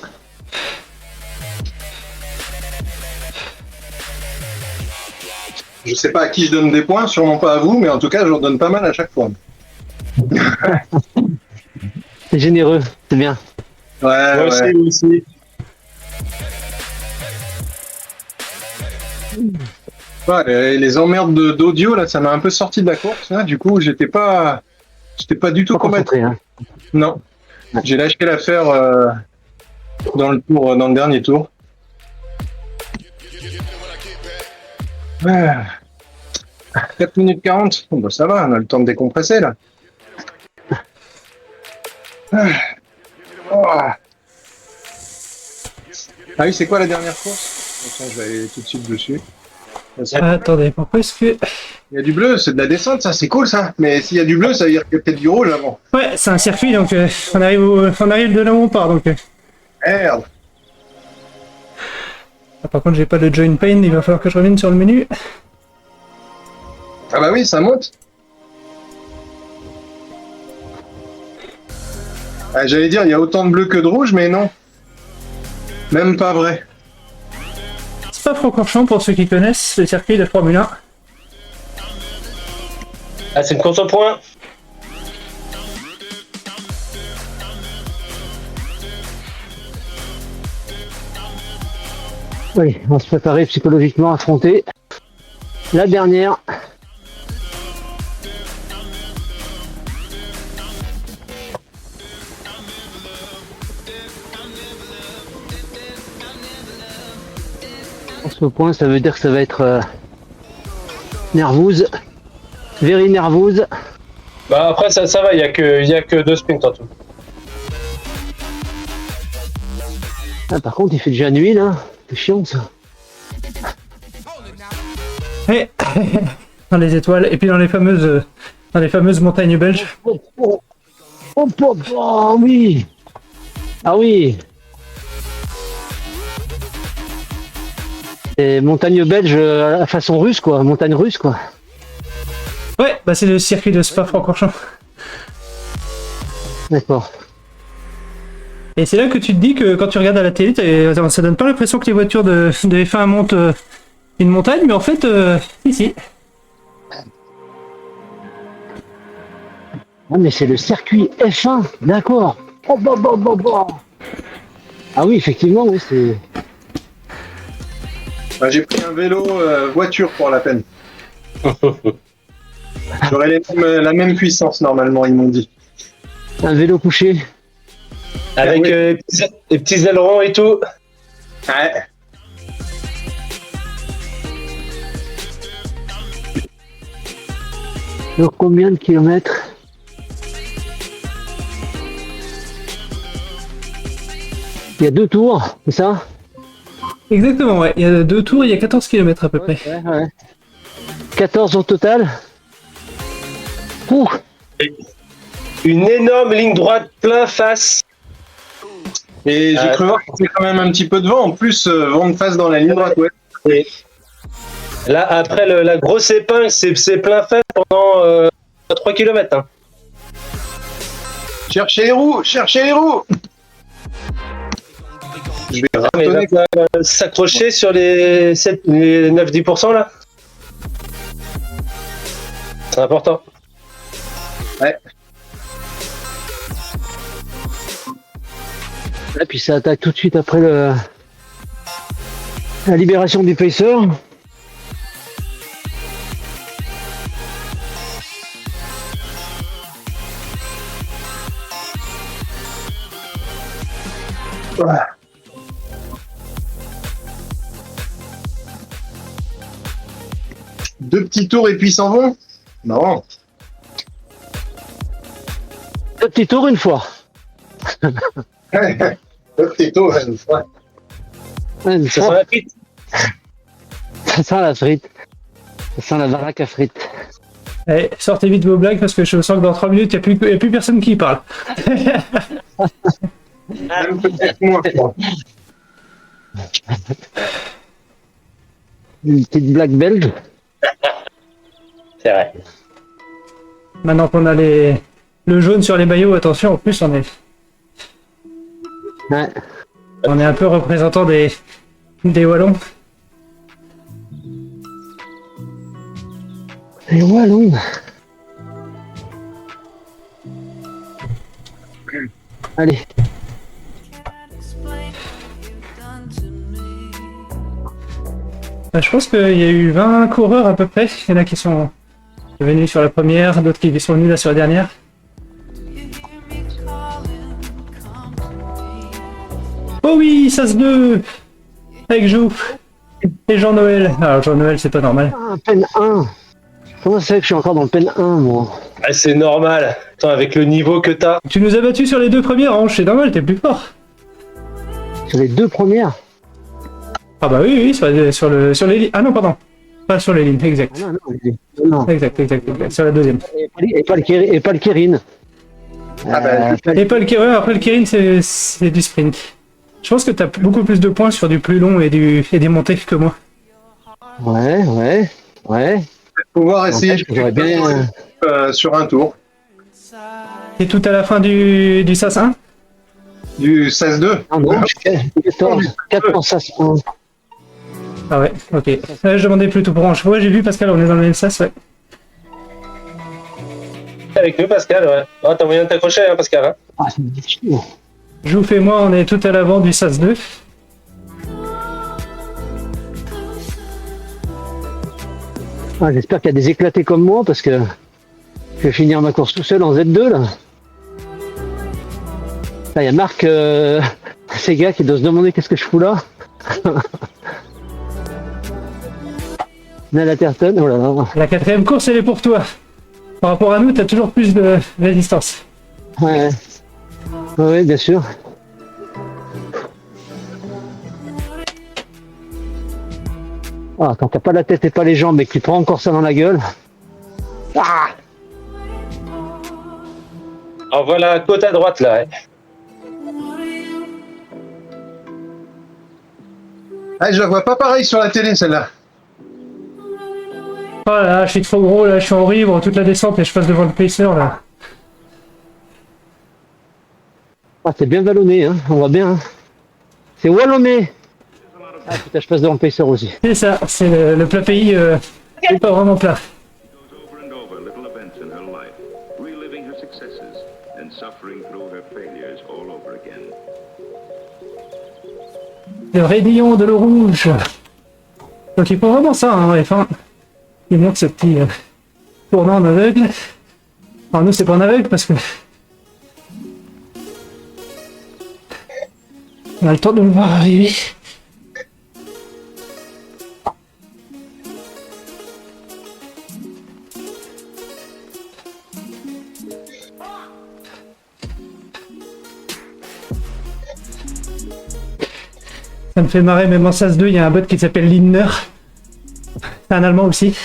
Je sais pas à qui je donne des points, sûrement pas à vous, mais en tout cas, je leur donne pas mal à chaque fois. C'est généreux, c'est bien. Ouais, Moi ouais. aussi. Ouais, les emmerdes d'audio, là, ça m'a un peu sorti de la course. Là. Du coup, j'étais pas du tout Pas concentré, hein. Non. J'ai lâché l'affaire dans le dernier tour. Ouais. 4 minutes 40. Bon, bah, ça va, on a le temps de décompresser, là. Oh. Ah oui, c'est quoi la dernière course? Attends, je vais aller tout de suite dessus. Attendez, pourquoi est-ce que... Il y a du bleu, c'est de la descente, ça, c'est cool, ça. Mais s'il y a du bleu, ça veut dire qu'il y a peut-être du rouge avant. Ouais, c'est un circuit, donc on arrive de là où on part, donc... Merde. Ah, par contre, j'ai pas de join pane, il va falloir que je revienne sur le menu. Ah bah oui, ça monte. Ah, j'allais dire, il y a autant de bleu que de rouge, mais non. Même pas vrai. Spa-Francorchamps, pour ceux qui connaissent, le circuit de Formule 1. Ah, c'est une course au point. Oui, on va se préparer psychologiquement à affronter la dernière. Ce point, ça veut dire que ça va être nerveuse, very nerveuse. Bah après ça va, il y a que 2 sprints en tout. Ah, par contre, il fait déjà nuit là, c'est chiant ça. Et dans les étoiles, et puis dans les fameuses montagnes belges. Oh, oui. Ah oui. Et montagne belge à la façon russe quoi, montagne russe quoi. Ouais, bah c'est le circuit de Spa-Francorchamps. D'accord. Et c'est là que tu te dis que quand tu regardes à la télé, ça donne pas l'impression que les voitures de F1 montent une montagne, mais en fait, ici. Ah mais c'est le circuit F1, d'accord. Ah oui, effectivement, oui, c'est... Bah, j'ai pris un vélo voiture pour la peine. J'aurais la même puissance normalement, ils m'ont dit. Un vélo couché. Avec oui. les petits ailerons et tout. Ouais. Sur combien de kilomètres? Il y a 2 tours, c'est ça? Exactement, ouais. Il y a 2 tours, il y a 14 km à peu près. Ouais. 14 au total. Ouh. Une énorme ligne droite plein face. Et j'ai cru voir qu'il y avait quand même un petit peu de vent. En plus, vent de face dans la ligne droite, ouais. Et là, après la grosse épingle, c'est plein face pendant 3 km. Hein. Cherchez les roues. Je vais Mais il ratonner. va s'accrocher sur les 9-10% là. c'est important. Et puis ça attaque tout de suite après la libération du pacer. Deux petits tours et puis ils s'en vont. Non. Deux petits tours une fois. Deux petits tours une fois. Ouais, une Ça fois. sent la pite. Ça sent la frite. Ça sent la baraque à frites. Allez, sortez vite vos blagues parce que je sens que dans 3 minutes, il n'y a plus personne qui parle. Même peut-être moins. je crois. Une petite blague belge. C'est vrai. Maintenant qu'on a le jaune sur les maillots, attention, en plus, Ouais. on est un peu représentant des Wallons. Et Wallon. Allez. Je pense qu'il y a eu 20 coureurs à peu près. Il y en a qui sont venus sur la première, d'autres qui sont venus là sur la dernière. Oh oui, ça se deux avec Jo et Jean-Noël. Alors Jean-Noël, c'est pas normal. Ah, peine 1. Comment c'est que je suis encore dans le peine 1, moi? Ah, c'est normal. Attends, avec le niveau que t'as. Tu nous as battus sur les 2 premières hanches, c'est normal, t'es plus fort. Sur les deux premières. Ah bah oui, sur les lignes. Ah non, pardon. Pas sur les lignes, exact. Ah non, non. Exact. Sur la deuxième. Et pas le Kirin. Ah bah, Et pas le Kirin, après le Kirin, c'est du sprint. Je pense que t'as beaucoup plus de points sur du plus long et des montées que moi. Ouais. pouvoir essayer En fait, j'aurais bien. sur un tour. Et tout à la fin du SAS 1 Du 16-2. Ah non, 14 ça se prend. Ah ouais, ok. Je demandais plutôt pour Ange. Ouais, j'ai vu Pascal, on est dans le même SAS, ouais. Avec nous, Pascal, ouais. Ah, t'as moyen de t'accrocher, hein, Pascal. Hein. Ah, c'est difficile. Jouf et moi, on est tout à l'avant du SAS 2. Ah, j'espère qu'il y a des éclatés comme moi parce que je vais finir ma course tout seul en Z2 là. Là, il y a Marc Sega qui doit se demander qu'est-ce que je fous là. Nala Terton, oh là là. La 4ème course, elle est pour toi. Par rapport à nous, t'as toujours plus de résistance. Ouais. Oui, bien sûr. Ah, quand t'as pas la tête et pas les jambes et que tu prends encore ça dans la gueule. Ah, Alors voilà, un côte à droite, là. Ouais. Ah, je la vois pas pareil sur la télé, celle-là. Oh là là, je suis trop gros, là, je suis en ribre toute la descente et je passe devant le pacer, là. ah c'est bien vallonné, hein. On voit bien. Hein. C'est wallonné. Ah putain, je passe devant le pacer aussi. C'est ça, c'est le plat pays, c'est pas vraiment plat. Over and over little events in her life, reliving her successes and suffering through her failures all over again. Le raidillon de l'eau rouge. Donc il faut vraiment ça, hein, ouais, enfin, il montre ce petit tournant en aveugle. Alors nous c'est pas en aveugle parce que on a le temps de le voir arriver. Ça me fait marrer, même en SAS 2, il y a un bot qui s'appelle Lindner. C'est un allemand aussi.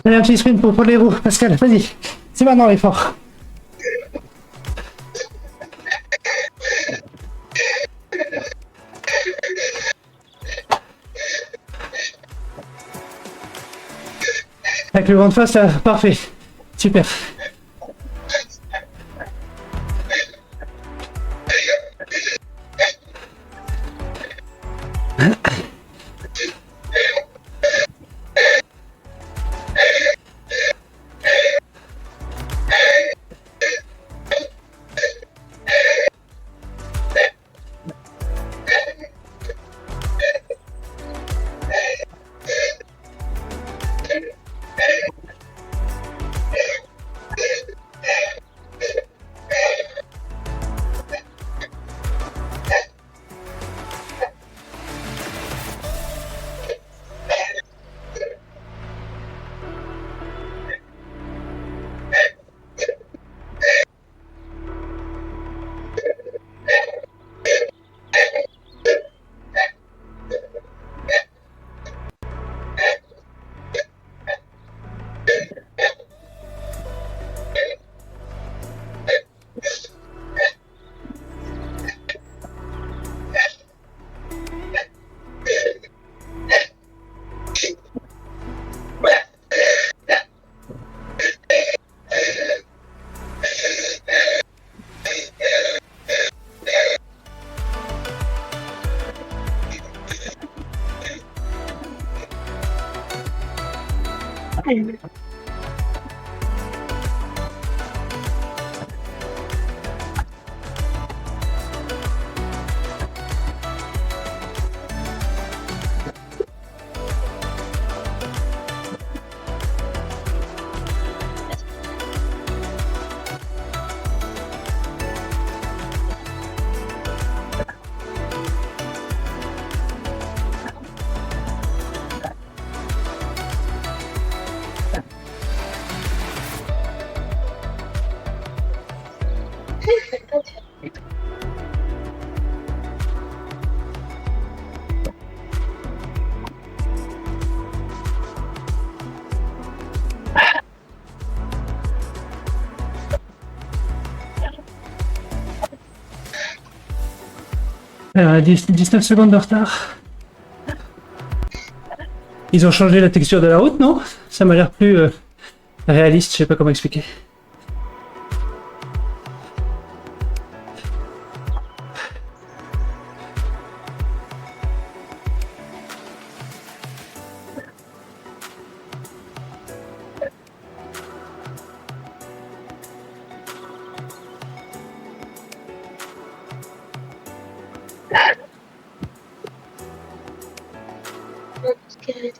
Allez, un petit sprint pour les roues, Pascal, vas-y. C'est maintenant l'effort. Avec le vent de face, là, parfait. Super. Alors, 19 secondes de retard. Ils ont changé la texture de la route, non? Ça m'a l'air plus réaliste, je sais pas comment expliquer. That's good.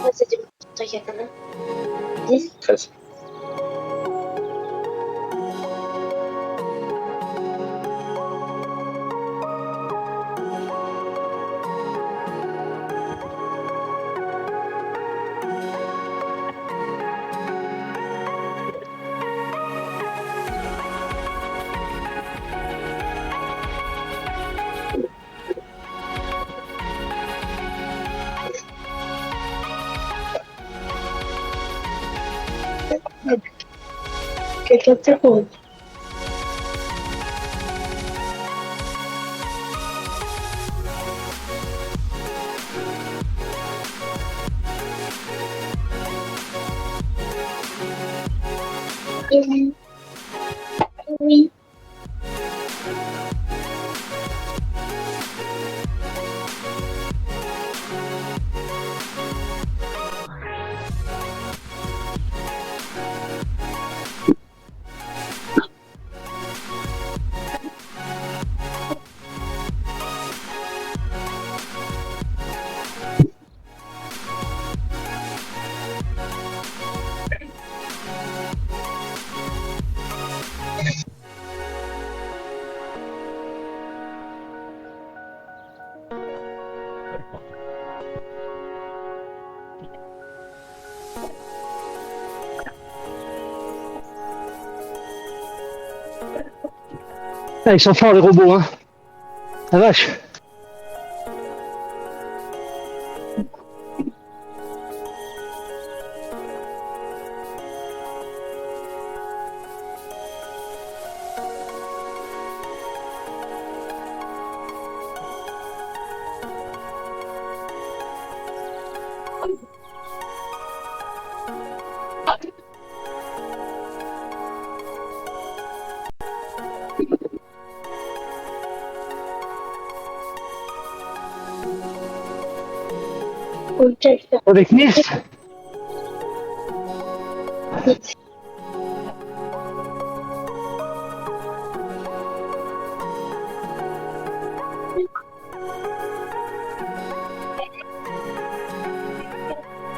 Ouais, c'est du truc à quand même. 10. 13. Quelqu'un de secondes. Oui. Oui. Ah, ils sont forts les robots, hein. La vache. Ok, Avec Nils.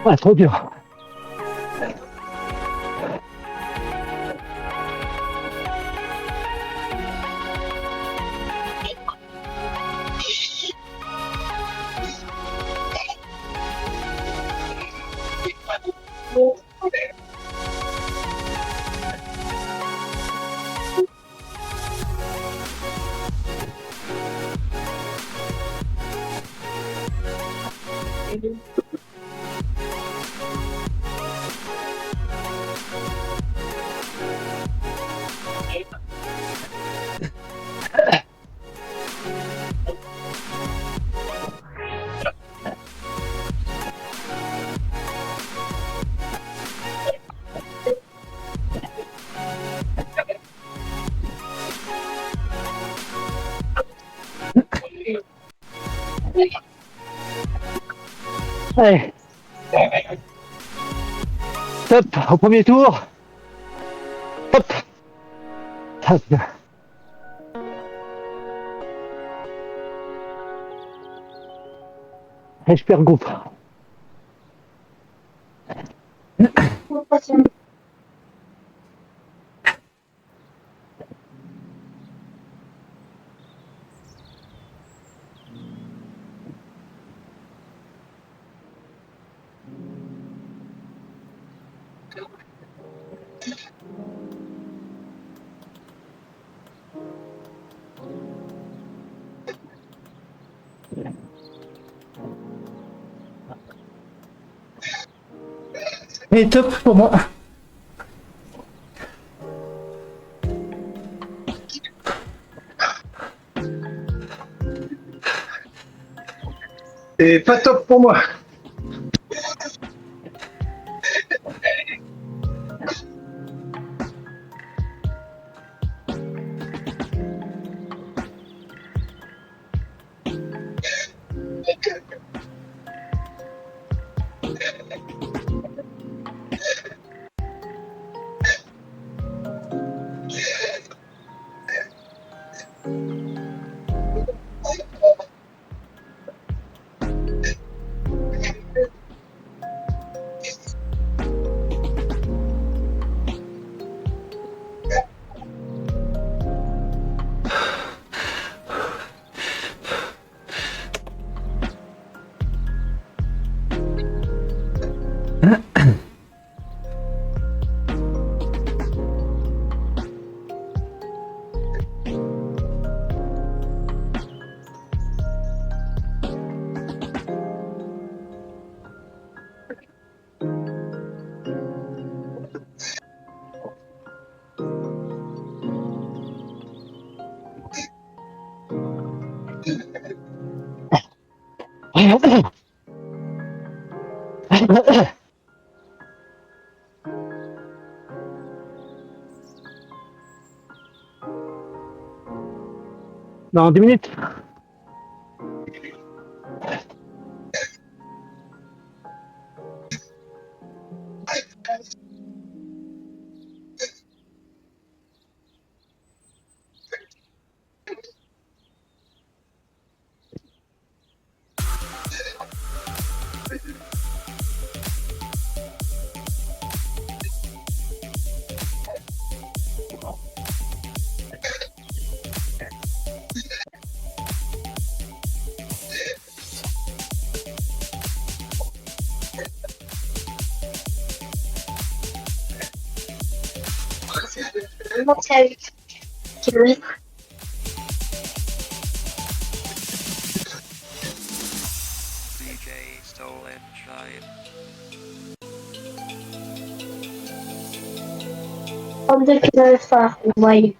Ah, trop dur. Allez. Top, au premier tour. Hop. Hop. Et je perds groupe. Et top pour moi. C'est pas top pour moi. Dans 10 minutes. Comment c'est à 8 kilomètres? Trente-deux kilomètres par moyenne.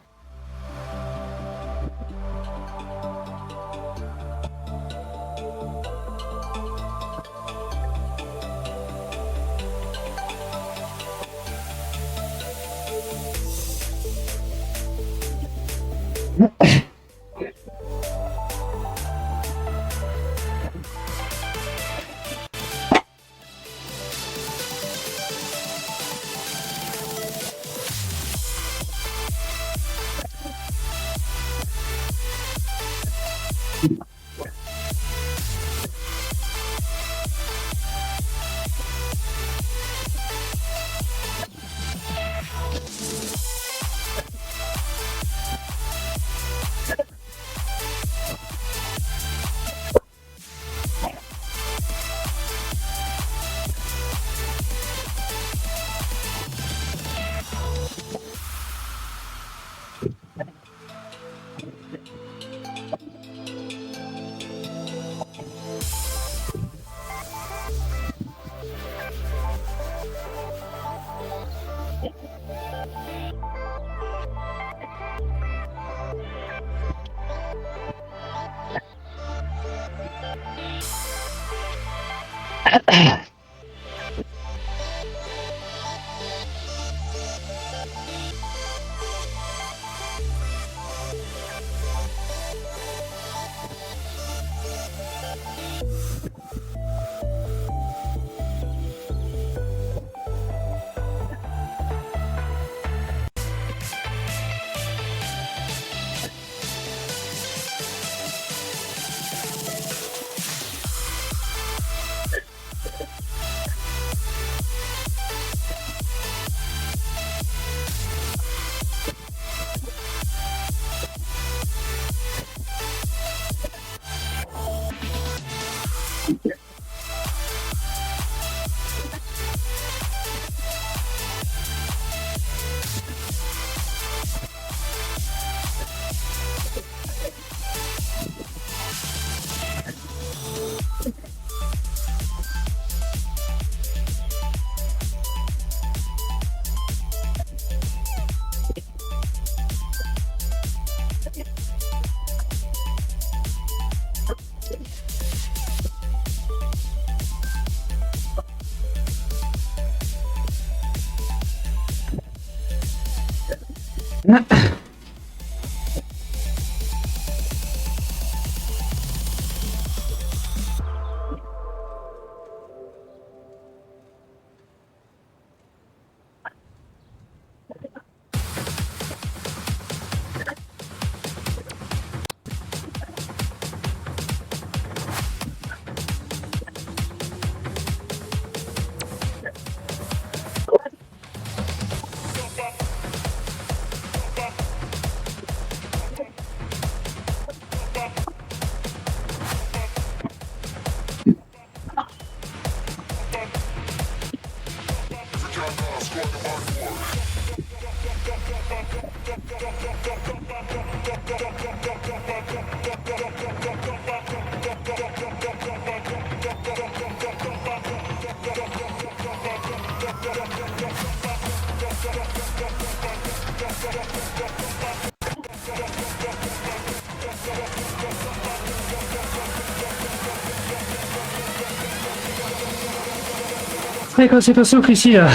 D'accord, c'est passé au ici là.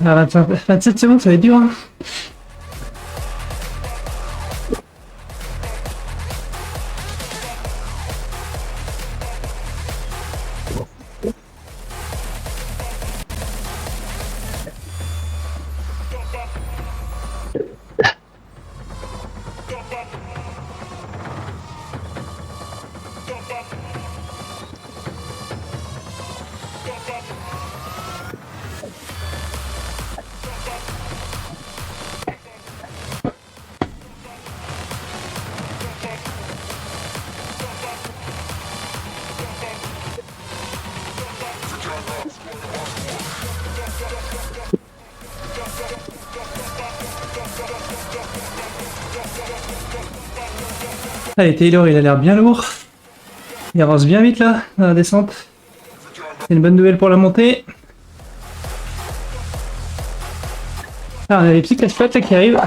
Ah, 27 secondes, ça va être dur. Hein. Allez, Taylor, il a l'air bien lourd. Il avance bien vite là, dans la descente. C'est une bonne nouvelle pour la montée. Ah, on a les petits casse-pattes là qui arrivent.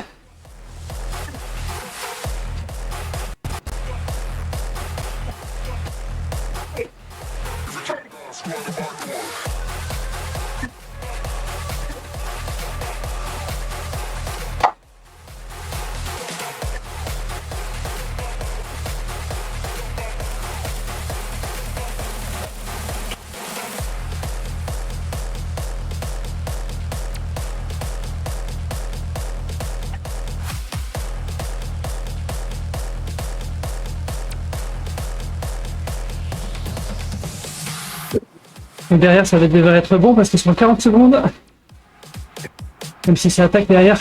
Donc derrière, ça devrait être bon parce que sur 40 secondes, même si ça attaque derrière.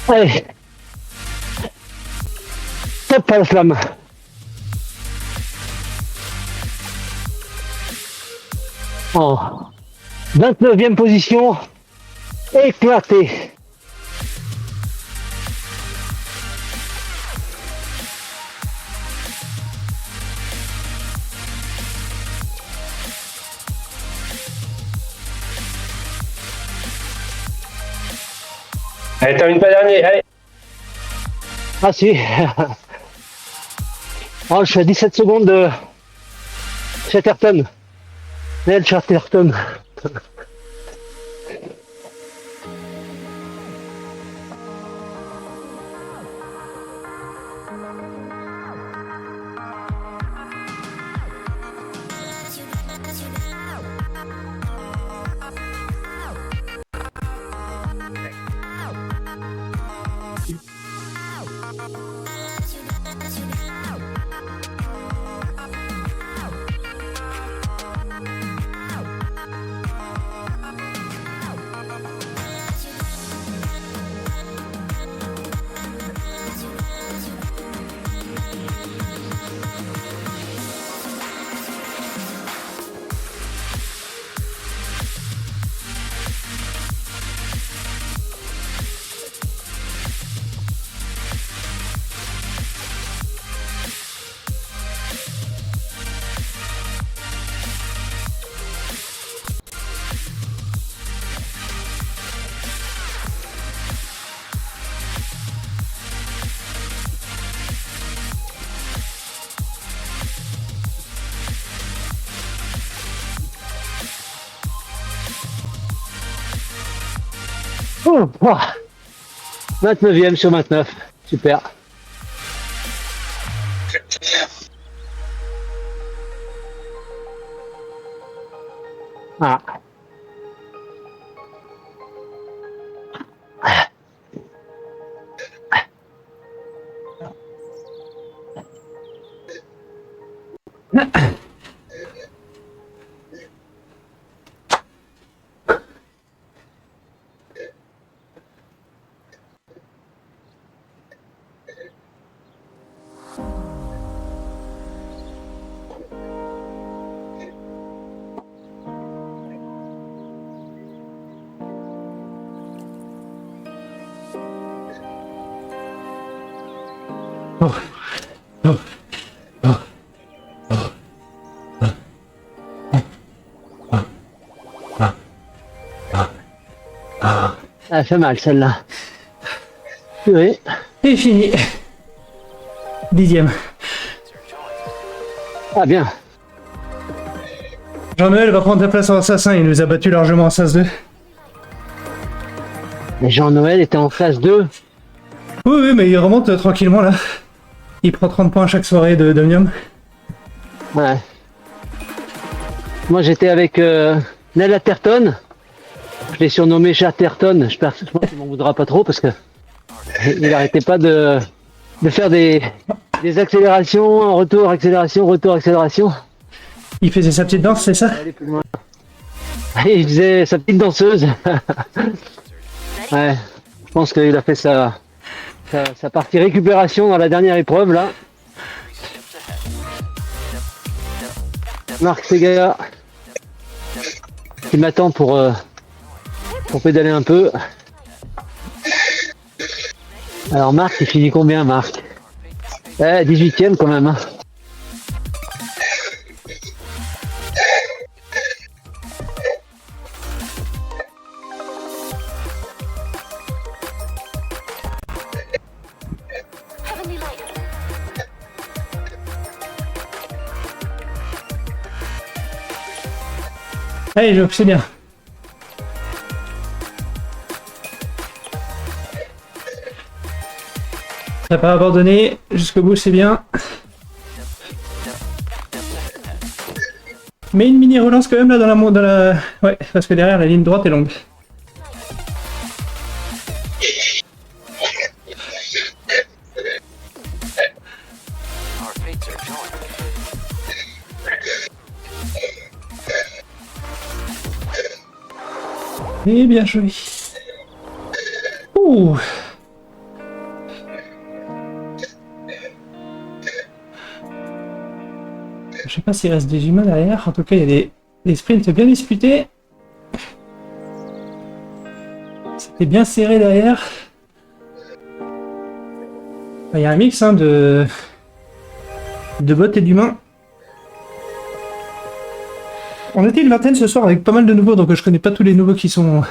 Allez. Top à la flamme. En 29e position, éclaté. Allez, termine pas dernier, allez. Ah si. Oh, je suis à 17 secondes de Chatterton. Neil Chatterton. Oh, 29e sur 29. Super. Ah. Oh. Oh. Oh. Elle fait mal celle-là. Oui. Et fini. 10e. Ah bien. Jean-Noël va prendre ta place en assassin, il nous a battu largement en Sas 2. Mais Jean-Noël était en phase 2. Oui, mais il remonte tranquillement là. Il prend 30 points chaque soirée de d'Omnium. Ouais. Moi j'étais avec Nel Atherton. Je l'ai surnommé Chatterton. Je pense qu'il m'en voudra pas trop parce que il arrêtait pas de faire des accélérations, retour, accélération. Il faisait sa petite danse, c'est ça? Aller plus loin. Et il faisait sa petite danseuse. Ouais. Je pense qu'il a fait sa partie récupération dans la dernière épreuve là. Marc Segaya qui m'attend pour pédaler un peu. Alors Marc, il finit combien Marc? 18e quand même. Hein. Allez, Joe, c'est bien. T'as pas abandonné jusqu'au bout, c'est bien. Mais une mini relance quand même là dans la... Ouais, parce que derrière la ligne droite est longue. Et bien joué. Ouh. Je sais pas s'il reste des humains derrière. En tout cas, il y a des sprints bien disputés. C'était bien serré derrière. Il y a un mix hein, de bots et d'humains. On était une vingtaine ce soir avec pas mal de nouveaux, donc je connais pas tous les nouveaux qui ont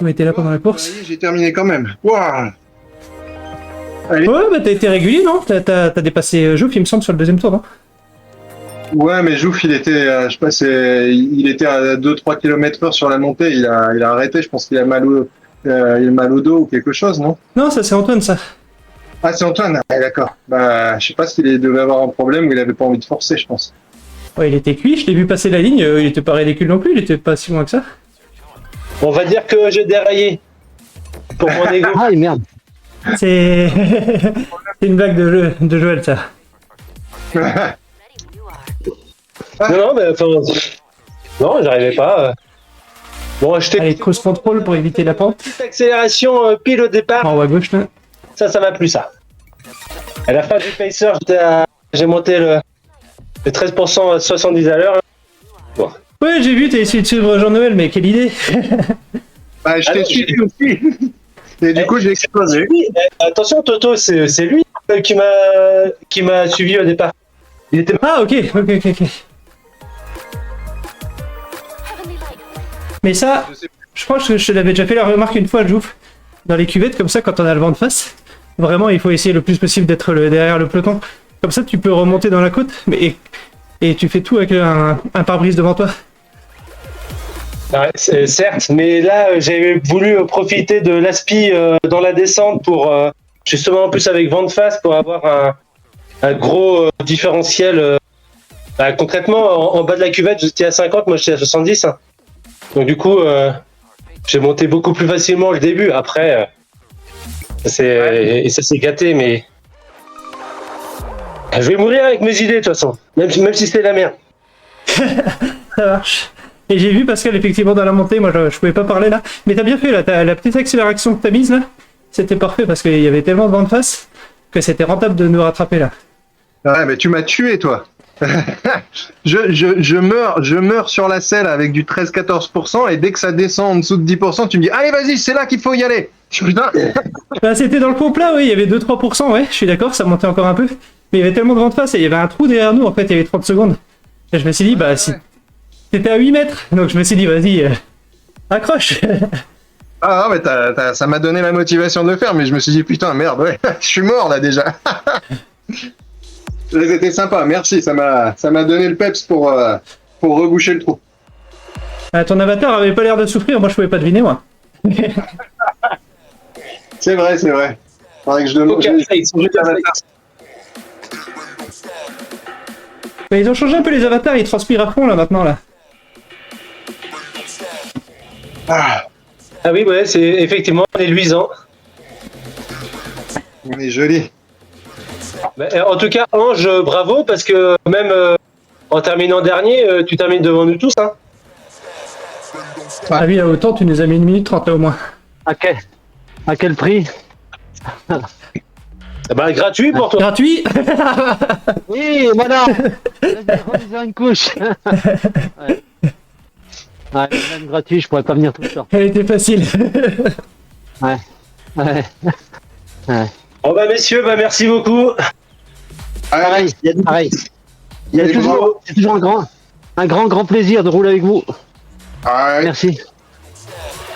été là pendant la course. J'ai terminé quand même. Waouh. Allez. Ouais, bah t'as été régulier, non? T'as dépassé Jouf, il me semble, sur le deuxième tour, non? Ouais, mais Jouf, il était, je sais pas, il était à 2-3 km/h sur la montée. Il a arrêté. Je pense qu'il a mal au dos ou quelque chose, non? Non, ça c'est Antoine, ça. Ah, c'est Antoine. Ah, d'accord. Bah, je sais pas s'il devait avoir un problème ou il avait pas envie de forcer, je pense. Ouais, il était cuit, je l'ai vu passer la ligne, il était pas ridicule non plus, il était pas si loin que ça. On va dire que j'ai déraillé. Pour mon ego. Ah merde. C'est c'est une blague de Joël, ça. Non, mais enfin... Non, j'arrivais pas. Bon, je t'ai Allez, cross control pour éviter la pente. petite accélération pile au départ. En haut à gauche, là. Ça m'a plu, ça. À la fin du pacer, j'ai monté le 13% à 70 à l'heure. Bon. Ouais, j'ai vu, t'as essayé de suivre Jean-Noël, mais quelle idée. Bah, je t'ai suivi aussi. Et du coup, j'ai explosé. Oui, attention, Toto, c'est lui qui m'a suivi au départ. Il était... Ah, ok. Mais ça, je crois que je te l'avais déjà fait la remarque une fois, Jouf. Dans les cuvettes, comme ça, quand on a le vent de face, vraiment, il faut essayer le plus possible d'être derrière le peloton. Comme ça, tu peux remonter dans la côte, mais et tu fais tout avec un pare-brise devant toi. Ouais, certes, mais là j'ai voulu profiter de l'aspi dans la descente pour justement en plus avec vent de face pour avoir un gros différentiel. Bah, concrètement, en bas de la cuvette, j'étais à 50, moi j'étais à 70. Hein. Donc du coup, j'ai monté beaucoup plus facilement le début. Après, et ça s'est gâté, mais je vais mourir avec mes idées de toute façon, même si c'est la merde. Ça marche. Et j'ai vu Pascal effectivement dans la montée, moi je pouvais pas parler là, mais t'as bien fait là, la petite accélération que t'as mise là, c'était parfait parce qu'il y avait tellement de vent de face que c'était rentable de nous rattraper là. Ouais, mais tu m'as tué, toi. je meurs sur la selle avec du 13-14% et dès que ça descend en dessous de 10%, tu me dis allez vas-y, c'est là qu'il faut y aller. Putain. Bah, c'était dans le fond plat, oui, il y avait 2-3%, ouais, je suis d'accord, ça montait encore un peu, mais il y avait tellement de vent de face et il y avait un trou derrière nous, en fait il y avait 30 secondes. Et je me suis dit, bah si c'était à 8 mètres, donc je me suis dit vas-y, accroche. Ah non, mais ça m'a donné la motivation de le faire, mais je me suis dit putain merde, ouais, je suis mort là déjà. C'était sympa, merci, ça m'a donné le peps pour reboucher le trou. Ton avatar avait pas l'air de souffrir, moi je pouvais pas deviner moi. C'est vrai. Faudrait que je demande. Mais ils ont changé un peu les avatars, ils transpirent à fond là maintenant là. Ah, oui, ouais, c'est effectivement on est luisant. on est joli. Mais, en tout cas, Ange, bravo, parce que même en terminant dernier, tu termines devant nous tous. Hein. Ah oui, là autant tu nous as mis 1 minute 30 là au moins. À quel prix? Bah, gratuit pour toi. Gratuit. Oui, voilà. Remise une couche. Ouais. Ouais, même gratuit, je pourrais pas venir tout le temps. Elle était facile. Ouais. Bon bah messieurs, bah merci beaucoup. Pareil. Il y a toujours un grand plaisir de rouler avec vous. Ah, ouais. Merci.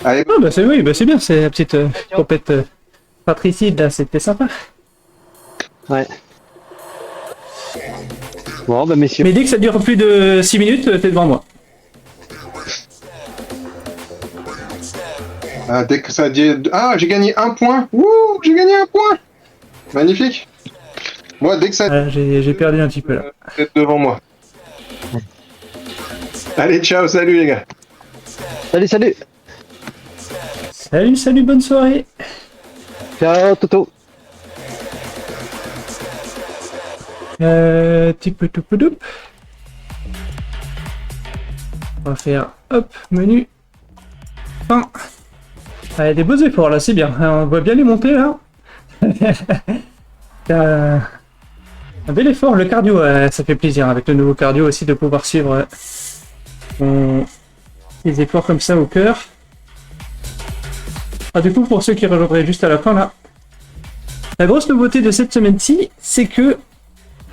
Allez, Ah bah c'est bien, c'est la petite compète patricide là, c'était sympa. Ouais. Bon, bah messieurs. Mais dès que ça dure plus de 6 minutes, t'es devant moi. dès que ça dit... Ah, j'ai gagné 1 point. Ouh, j'ai gagné 1 point. Magnifique. Moi, dès que ça... J'ai perdu un petit peu là. Vous êtes devant moi. Allez, ciao, salut les gars. Salut. Salut, bonne soirée. Ciao, Toto. Petit peu tout doup. On va faire hop, menu. Fin. Ah, des beaux efforts là, c'est bien. On voit bien les monter là. Un bel effort, le cardio, ça fait plaisir avec le nouveau cardio aussi de pouvoir suivre les efforts comme ça au cœur. Ah, du coup, pour ceux qui rejoindraient juste à la fin là, la grosse nouveauté de cette semaine-ci, c'est que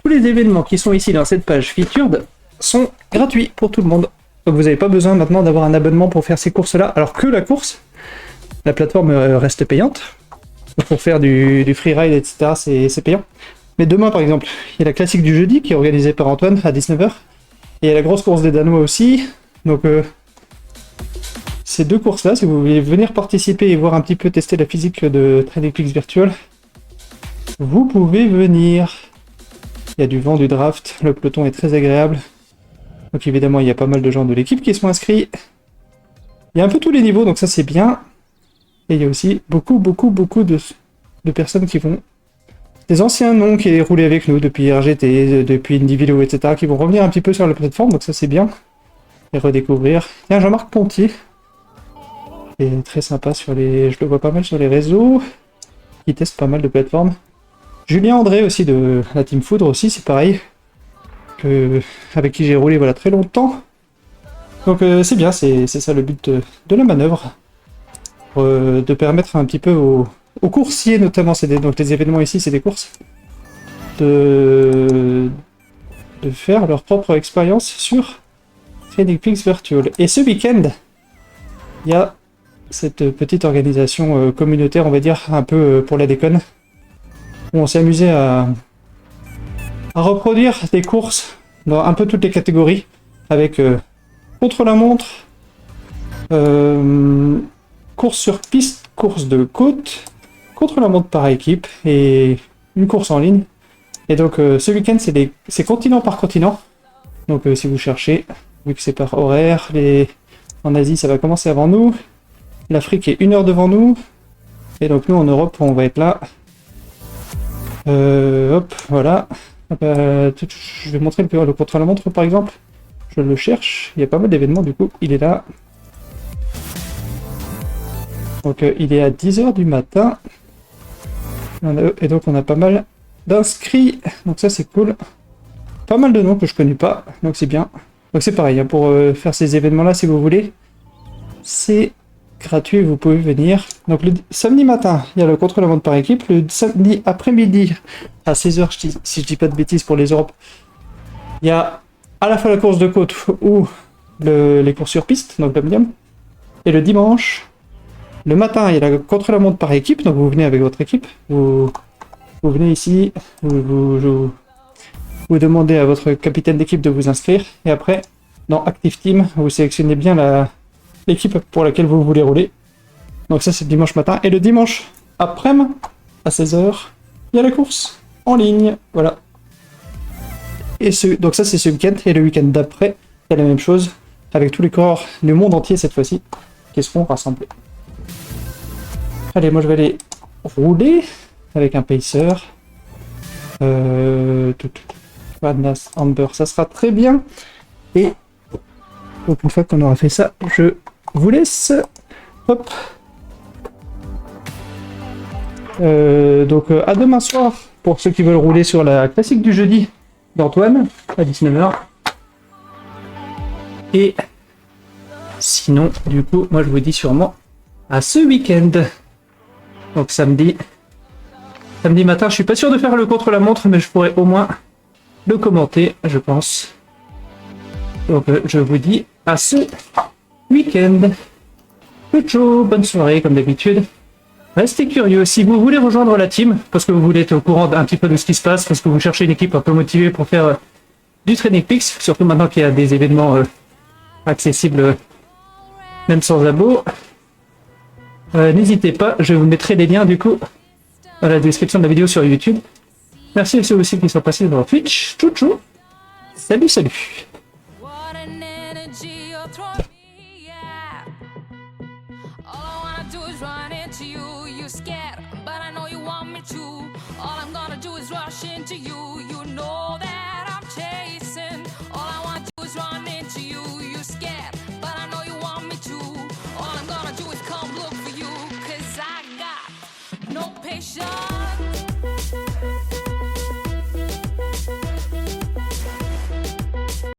tous les événements qui sont ici dans cette page featured sont gratuits pour tout le monde. Donc vous n'avez pas besoin maintenant d'avoir un abonnement pour faire ces courses-là, alors que la course, la plateforme reste payante. Pour faire du freeride, etc., c'est payant. Mais demain, par exemple, il y a la classique du jeudi qui est organisée par Antoine à 19h. Et il y a la grosse course des Danois aussi. Donc, ces deux courses-là, si vous voulez venir participer et voir un petit peu tester la physique de TradingPeaks Virtual, vous pouvez venir. Il y a du vent, du draft, le peloton est très agréable. Donc évidemment, il y a pas mal de gens de l'équipe qui sont inscrits. Il y a un peu tous les niveaux, donc ça c'est bien. Et il y a aussi beaucoup de personnes qui vont... Des anciens noms qui roulaient avec nous depuis RGT, depuis Individuo, etc. qui vont revenir un petit peu sur la plateforme, donc ça c'est bien. Et redécouvrir. Il y a Jean-Marc Ponty. Qui est très sympa sur les... Je le vois pas mal sur les réseaux. Il teste pas mal de plateformes. Julien André aussi de la Team Foudre aussi, c'est pareil. Avec qui j'ai roulé voilà, très longtemps. Donc c'est bien, c'est ça le but de la manœuvre. De permettre un petit peu aux coursiers notamment, donc les événements ici c'est des courses, de faire leur propre expérience sur TradingPeaks Virtual. Et ce week-end, il y a cette petite organisation communautaire, on va dire, un peu pour la déconne, où on s'est amusé à reproduire des courses dans un peu toutes les catégories, avec contre-la-montre, Course sur piste, course de côte, contre-la-montre par équipe et une course en ligne. Et donc ce week-end c'est continent par continent. Donc si vous cherchez, vu que c'est par horaire, en Asie ça va commencer avant nous. L'Afrique est 1 heure devant nous. Et donc nous en Europe on va être là. Hop, voilà. Je vais montrer le contre-la-montre par exemple. Je le cherche, il y a pas mal d'événements du coup, il est là. Donc il est à 10h du matin. Et donc on a pas mal d'inscrits, donc ça c'est cool. Pas mal de noms que je connais pas, donc c'est bien. Donc c'est pareil, hein, pour faire ces événements là si vous voulez. C'est gratuit, vous pouvez venir. Donc le samedi matin, il y a le contre-la-montre par équipe. Le samedi après-midi, à 16h, si je dis pas de bêtises pour les Europes, il y a à la fois la course de côte ou les courses sur piste, donc le medium. Et le dimanche, le matin, il y a la contre-la-montre par équipe, donc vous venez avec votre équipe. Vous venez ici, vous demandez à votre capitaine d'équipe de vous inscrire. Et après, dans Active Team, vous sélectionnez bien l'équipe pour laquelle vous voulez rouler. Donc ça c'est le dimanche matin. Et le dimanche après-midi, à 16h, il y a la course en ligne. Voilà. Et donc ça c'est ce week-end. Et le week-end d'après, il y a la même chose, avec tous les coureurs du monde entier cette fois-ci, qui seront rassemblés. Allez, moi je vais aller rouler avec un pacer. Madness Amber, ça sera très bien. Et donc une fois qu'on aura fait ça, je vous laisse. Hop. Donc à demain soir pour ceux qui veulent rouler sur la classique du jeudi d'Antoine à 19h. Et sinon, du coup, moi je vous dis sûrement à ce week-end. Donc samedi matin, je suis pas sûr de faire le contre-la-montre, mais je pourrais au moins le commenter, je pense. Donc je vous dis à ce week-end. Ciao, bonne soirée comme d'habitude. Restez curieux, si vous voulez rejoindre la team, parce que vous voulez être au courant un petit peu de ce qui se passe, parce que vous cherchez une équipe un peu motivée pour faire du Training Peaks, surtout maintenant qu'il y a des événements accessibles même sans abo, n'hésitez pas, je vous mettrai les liens du coup dans la description de la vidéo sur YouTube. Merci à ceux aussi qui sont passés dans Twitch. Tchou tchou. Salut, salut. All I'm gonna do is rush into you.